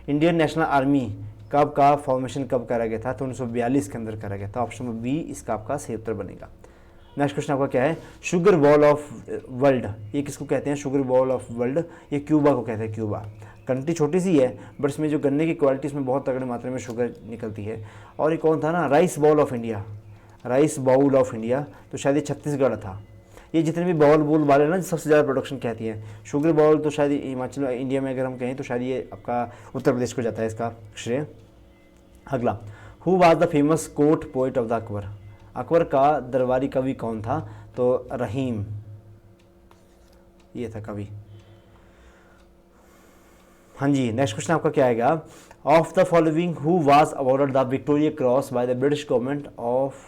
इंडियन नेशनल आर्मी कब का फॉर्मेशन कब करा गया था? तो 1942 के अंदर करा गया था। ऑप्शन नंबर बी इसका आपका सही उत्तर बनेगा। नेक्स्ट क्वेश्चन आपका क्या है? शुगर बॉल ऑफ वर्ल्ड, ये किसको कहते हैं? शुगर बॉल ऑफ वर्ल्ड, ये क्यूबा को कहते हैं। क्यूबा कंट्री छोटी सी है बट इसमें जो गन्ने की क्वालिटी इसमें बहुत तगड़ी मात्रा में शुगर निकलती है। और ये कौन था ना, rice bowl of India, rice bowl of India, तो शायद ये छत्तीसगढ़ था। ये जितने भी बाउल बोल वाले ना सबसे ज़्यादा प्रोडक्शन कहती है। शुगर बाउल तो शायद हिमाचल इंडिया में अगर हम कहें तो शायद ये आपका उत्तर प्रदेश को जाता है इसका श्रेय। अगला, who was the famous court poet of the Akbar? Akbar का दरबारी कवि कौन था? तो रहीम, ये था कवि। हाँ जी, नेक्स्ट क्वेश्चन आपका क्या आएगा? Of the following who was awarded the Victoria cross by the British government of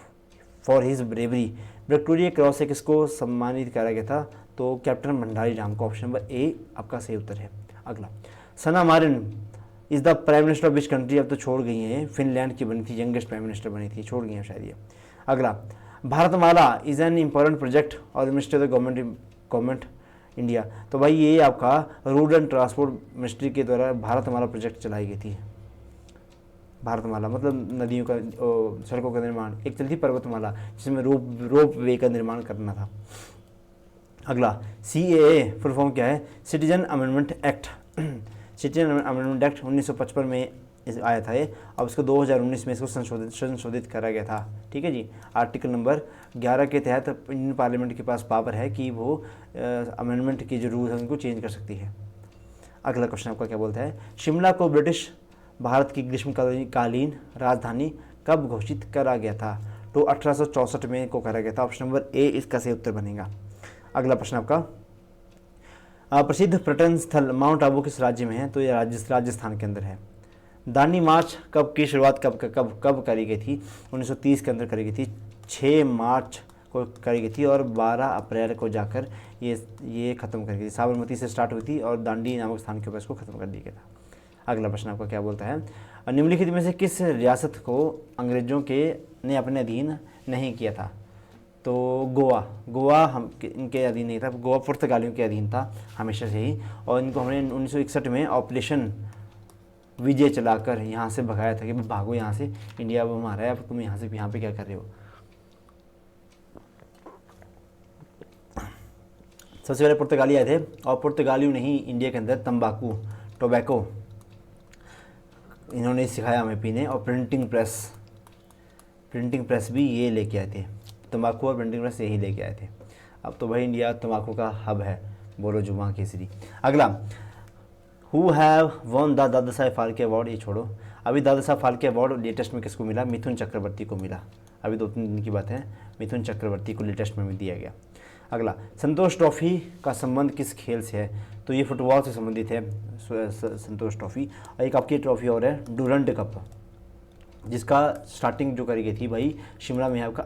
for his bravery? Victoria cross से किसको सम्मानित करा गया था? तो कैप्टन भंडारी राम को। ऑप्शन नंबर ए आपका सही उत्तर है। अगला, Sanna Marin is the prime minister of which country? अब तो छोड़ गई हैं, फिनलैंड की बनी थी, यंगेस्ट प्राइम मिनिस्टर बनी थी, छोड़ गई हैं शायद ये। अगला, Bharatmala is an important project और ministry of the government India. तो भाई ये आपका रोड एंड ट्रांसपोर्ट मिनिस्ट्री के द्वारा भारतमाला प्रोजेक्ट चलाई गई थी। भारतमाला मतलब नदियों का, सड़कों का निर्माण। एक चलती पर्वतमाला जिसमें रोप वे का निर्माण करना था। अगला, CAA फुल फॉर्म क्या है? Citizen amendment act. Citizen amendment act 1955 में आया था ये, अब इसको 2019 में इसको संशोधित करा गया था। ठीक है जी। आर्टिकल नंबर 11 के तहत इंडियन पार्लियामेंट के पास पावर है कि वो अमेंडमेंट की जो रूल है उनको चेंज कर सकती है। अगला क्वेश्चन आपका क्या बोलता है? शिमला को ब्रिटिश भारत की ग्रीष्मकालीन राजधानी कब घोषित करा गया था? तो 1864 में को करा गया था। ऑप्शन नंबर ए इसका सही उत्तर बनेगा। अगला प्रश्न आपका, प्रसिद्ध पर्यटन स्थल माउंट आबू किस राज्य में है? तो ये राजस्थान के अंदर है। दांडी मार्च कब की शुरुआत कब करी गई थी? 1930 के अंदर करी गई थी। 6 मार्च को करी गई थी और 12 अप्रैल को जाकर ये ख़त्म कर गई थी। साबरमती से स्टार्ट हुई थी और दांडी नामक स्थान के ऊपर इसको ख़त्म कर दिया गया था। अगला प्रश्न आपका क्या बोलता है? निम्नलिखित में से किस रियासत को अंग्रेज़ों ने अपने अधीन नहीं किया था? तो गोवा इनके अधीन नहीं था। गोवा पुर्तगालियों के अधीन था हमेशा से ही, और इनको हमने 1961 में ऑपरेशन विजय चलाकर यहाँ से भगाया था कि भागो यहाँ से, इंडिया अब हमारा है, अब तुम यहाँ पे क्या कर रहे हो। सबसे पहले पुर्तगाली आए थे और पुर्तगालियों ने ही इंडिया के अंदर टोबैको इन्होंने सिखाया हमें पीने, और प्रिंटिंग प्रेस भी ये लेके आए थे। तंबाकू और प्रिंटिंग प्रेस यही लेके आए थे। अब तो भाई इंडिया तंबाकू का हब है, बोलो जुमा केसरी। अगला, who have one the Dada Saheb Phalke award? ये छोड़ो, अभी दादा साहेब फाल्के अवार्ड लेटेस्ट में किसको मिला? मिथुन चक्रवर्ती को मिला। अभी 2-3 दिन की बात है, मिथुन चक्रवर्ती को लेटेस्ट में दिया गया। अगला, संतोष ट्रॉफी का संबंध किस खेल से है? तो ये फुटबॉल से संबंधित है संतोष ट्रॉफी। और एक आपकी ट्रॉफी और है डूरंड कप, जिसका स्टार्टिंग जो करी गई थी भाई शिमला में है आपका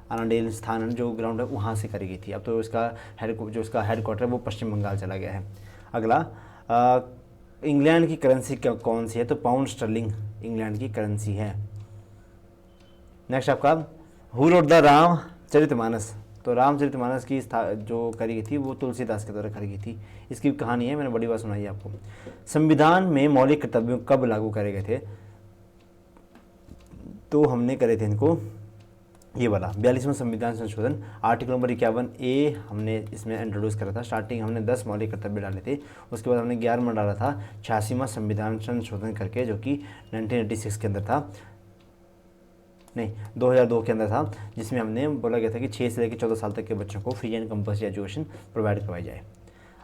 अनाडेल स्थान जो ग्राउंड है वहाँ से करी गई थी। अब तो इसका हेडक्वार्टर है वो पश्चिम बंगाल चला गया है। अगला, इंग्लैंड की करेंसी कौन सी है? तो पाउंड स्टर्लिंग इंग्लैंड की करेंसी है। नेक्स्ट आपका, हु रोट द रामचरितमानस? तो रामचरितमानस की जो करी गई थी वो तुलसीदास के द्वारा करी गई थी। इसकी कहानी है, मैंने बड़ी बात सुनाई है आपको। संविधान में मौलिक कर्तव्यों कब लागू करे गए थे? तो हमने करे थे इनको ये वाला 42वां संविधान संशोधन आर्टिकल नंबर 51A हमने इसमें इंट्रोड्यूस करा था। स्टार्टिंग हमने 10 मौलिक कर्तव्य डाले थे, उसके बाद हमने 11वां डाला था 86वां संविधान संशोधन करके, जो कि 1986 के अंदर था, नहीं 2002 के अंदर था, जिसमें हमने बोला गया था कि 6 से लेकर 14 साल तक के बच्चों को free and compulsory education provide करवाई जाए।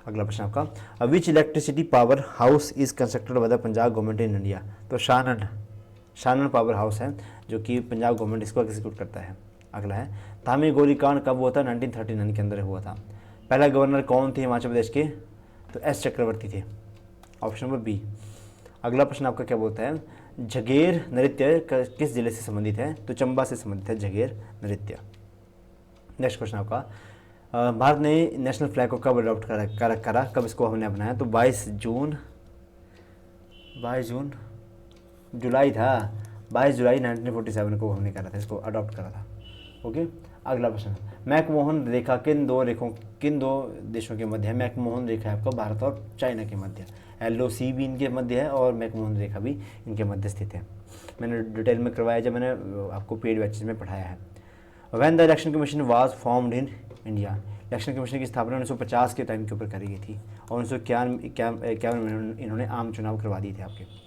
अगला प्रश्न आपका, विच electricity power house is constructed by the Punjab government in India? तो शानन पावर हाउस है जो कि पंजाब गवर्नमेंट इसको एग्जीक्यूट करता है। अगला है, धामी गोलीकांड कब हुआ था? 1939 के अंदर हुआ था। पहला गवर्नर कौन थे हिमाचल प्रदेश के? तो एस चक्रवर्ती थे, ऑप्शन नंबर बी। अगला प्रश्न आपका क्या बोलता है, झगेर नृत्य किस जिले से संबंधित है? तो चंबा से संबंधित है झगेर नृत्य। नेक्स्ट क्वेश्चन आपका, भारत ने नेशनल फ्लैग को कब अडॉप्ट करा? कब इसको हमने अपनाया? तो 22 जुलाई था, 22 जुलाई 1947 को हमने करा था, इसको अडॉप्ट करा था। ओके, अगला प्रश्न, मैकमोहन रेखा किन दो देशों के मध्य है? मैकमोहन रेखा है आपका भारत और चाइना के मध्य, LOC भी इनके मध्य है और मैकमोहन रेखा भी इनके मध्य स्थित है। मैंने डिटेल में करवाया जब मैंने आपको पेड बैचेज में पढ़ाया है। When the election commission was formed in India? Election commission की स्थापना 1950 के टाइम के ऊपर करी गई थी और 1951 में इन्होंने आम चुनाव करवा दिए थे आपके।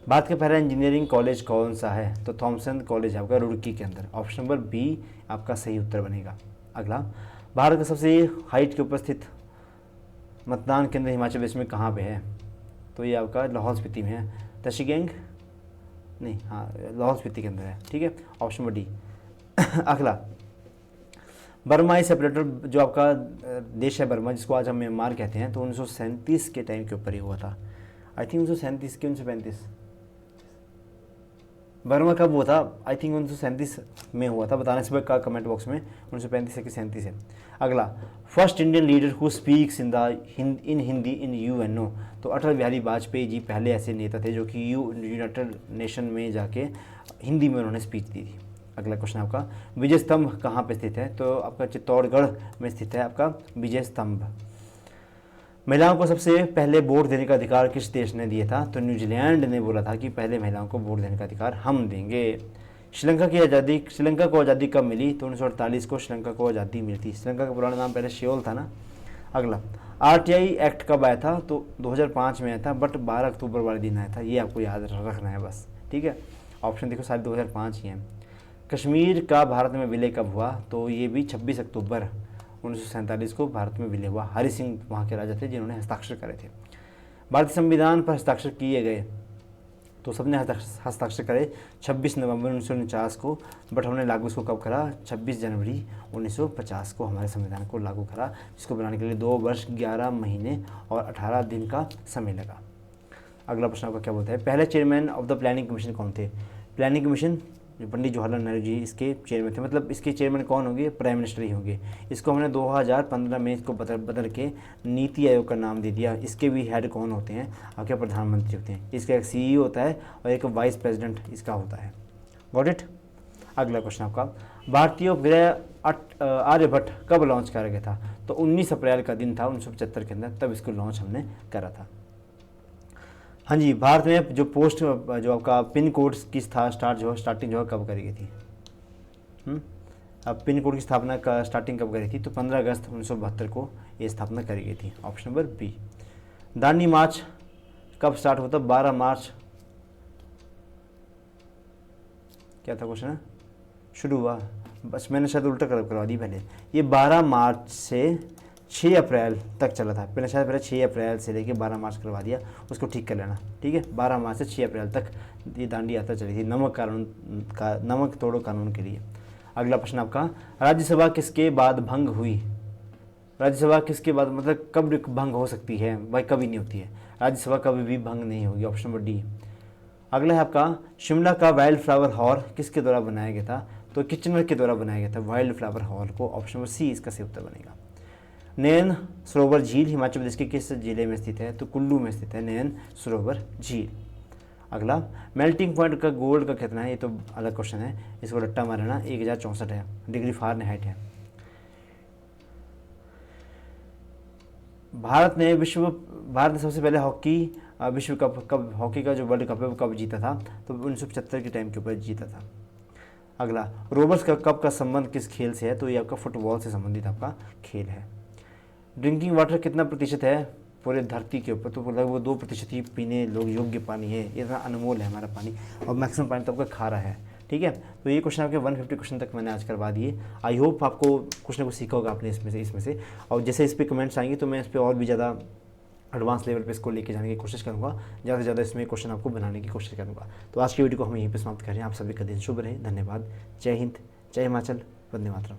भारत का पहला इंजीनियरिंग कॉलेज कौन सा है? तो थॉमसन कॉलेज है आपका रुड़की के अंदर, ऑप्शन नंबर बी आपका सही उत्तर बनेगा। अगला, भारत का सबसे हाइट के ऊपर स्थित मतदान केंद्र हिमाचल प्रदेश में कहाँ पे है? तो ये आपका लाहौल स्पीति में है। तशीगेंग नहीं, हाँ लाहौल स्पीति के अंदर है, ठीक है, ऑप्शन नंबर डी। अगला, बर्माई सेपरेटर जो आपका देश है बर्मा, जिसको आज हम म्यांमार कहते हैं, तो 1937 के टाइम के ऊपर ही हुआ था। आई थिंक 1937 के 1935 बर्मा कब हुआ था? आई थिंक 1937 में हुआ था, बताने से का कमेंट बॉक्स में 1935 से कि 37 है। अगला, first Indian leader who speaks in Hindi in UNO? तो अटल बिहारी वाजपेयी जी पहले ऐसे नेता थे जो कि यूनाइटेड नेशन में जाके हिंदी में उन्होंने स्पीच दी थी। अगला क्वेश्चन आपका, विजय स्तंभ कहाँ पे स्थित है? तो आपका चित्तौड़गढ़ में स्थित है आपका विजय स्तंभ। महिलाओं को सबसे पहले वोट देने का अधिकार किस देश ने दिया था? तो न्यूजीलैंड ने बोला था कि पहले महिलाओं को वोट देने का अधिकार हम देंगे। श्रीलंका को आज़ादी कब मिली? तो 1948 को श्रीलंका को आज़ादी मिली थी। श्रीलंका का पुराना नाम पहले सियोल था ना। अगला, RTI एक्ट कब आया था? तो 2005 में आया था, बट 12 अक्टूबर वाले दिन आया था, ये आपको याद रखना है बस, ठीक है। ऑप्शन देखो सारे 2005 ही हैं। कश्मीर का भारत में विलय कब हुआ? तो ये भी 26 अक्टूबर 1947 को भारत में विलय हुआ। हरि सिंह वहाँ के राजा थे जिन्होंने हस्ताक्षर करे थे। भारतीय संविधान पर हस्ताक्षर किए गए तो सबने हस्ताक्षर करे 26 नवंबर 1949 को, बट हमने लागू इसको कब करा? 26 जनवरी 1950 को हमारे संविधान को लागू करा। इसको बनाने के लिए 2 वर्ष 11 महीने और 18 दिन का समय लगा। अगला प्रश्न आपका क्या बोलता है? पहले chairman of the planning commission कौन थे? प्लानिंग कमीशन जो पंडित जवाहरलाल नेहरू जी इसके चेयरमैन थे, मतलब इसके चेयरमैन कौन होंगे? प्राइम मिनिस्टर ही होंगे। इसको हमने 2015 में इसको बदल के नीति आयोग का नाम दे दिया। इसके भी हेड कौन होते हैं? आपके प्रधानमंत्री होते हैं। इसका एक CEO होता है और एक वाइस प्रेसिडेंट इसका होता है। Got it? अगला क्वेश्चन आपका, भारतीय उपग्रह आर्यभट्ट कब लॉन्च करा गया था? तो 19 अप्रैल का दिन था 1975 के अंदर, तब इसको लॉन्च हमने करा था। हाँ जी, भारत में जो पोस्ट जो आपका पिन कोड की स्टार्टिंग जो है कब करी गई थी? अब पिन कोड की स्थापना का स्टार्टिंग कब करी थी? तो 15 अगस्त 1972 को ये स्थापना करी गई थी। Option number B. Dandi march कब स्टार्ट होता? 12 मार्च। क्या था क्वेश्चन? शुरू हुआ, बस मैंने शायद उल्टा करवा दी पहले। ये 12 मार्च से 6 अप्रैल तक चला था। पहले 6 अप्रैल से लेके 12 मार्च करवा दिया, उसको ठीक कर लेना, ठीक है। 12 मार्च से 6 अप्रैल तक ये दांडी यात्रा चली थी नमक तोड़ो कानून के लिए। अगला प्रश्न आपका, राज्यसभा किसके बाद भंग हुई? राज्यसभा किसके बाद, मतलब कब भंग हो सकती है? भाई कभी नहीं होती है, राज्यसभा कभी भी भंग नहीं होगी। Option number D. अगला है आपका, शिमला का वाइल्ड फ्लावर हॉल किसके द्वारा बनाया गया था? तो किचनर के द्वारा बनाया गया था वाइल्ड फ्लावर हॉल को। ऑप्शन नंबर सी इसका सही उत्तर बनेगा। नैन सरोवर झील हिमाचल प्रदेश के किस जिले में स्थित है? तो कुल्लू में स्थित है नैन सरोवर झील। अगला, मेल्टिंग पॉइंट का गोल्ड का कितना है? ये तो अलग क्वेश्चन है, इसको रट्टा मारना। 1064 है, डिग्री फ़ारेनहाइट है। भारत ने सबसे पहले विश्व कप कब, हॉकी का जो वर्ल्ड कप है वो कब जीता था? तो 1975 के टाइम के ऊपर जीता था। अगला, रोबर्स कप का संबंध किस खेल से है? तो ये आपका फुटबॉल से संबंधित आपका खेल है। ड्रिंकिंग वाटर कितना प्रतिशत है पूरे धरती के ऊपर? तो लगभग 2% ही पीने योग्य पानी है। इतना अनमोल है हमारा पानी, और मैक्सिमम पानी तो आपका खारा है, ठीक है। तो ये क्वेश्चन आपके 150 क्वेश्चन तक मैंने आज करवा दिए। आई होप आपको कुछ ना कुछ सीखा होगा आपने इसमें से। और जैसे इस पर कमेंट्स आएंगे तो मैं इस पर और भी ज़्यादा एडवांस लेवल पे इसको लेके जाने की कोशिश करूँगा, ज़्यादा से ज़्यादा इसमें क्वेश्चन आपको बनाने की कोशिश करूँगा। तो आज की वीडियो को हम यहीं पे समाप्त करें। आप सभी का दिन शुभ रहे। धन्यवाद। जय हिंद, जय हिमाचल, वंदे मातरम।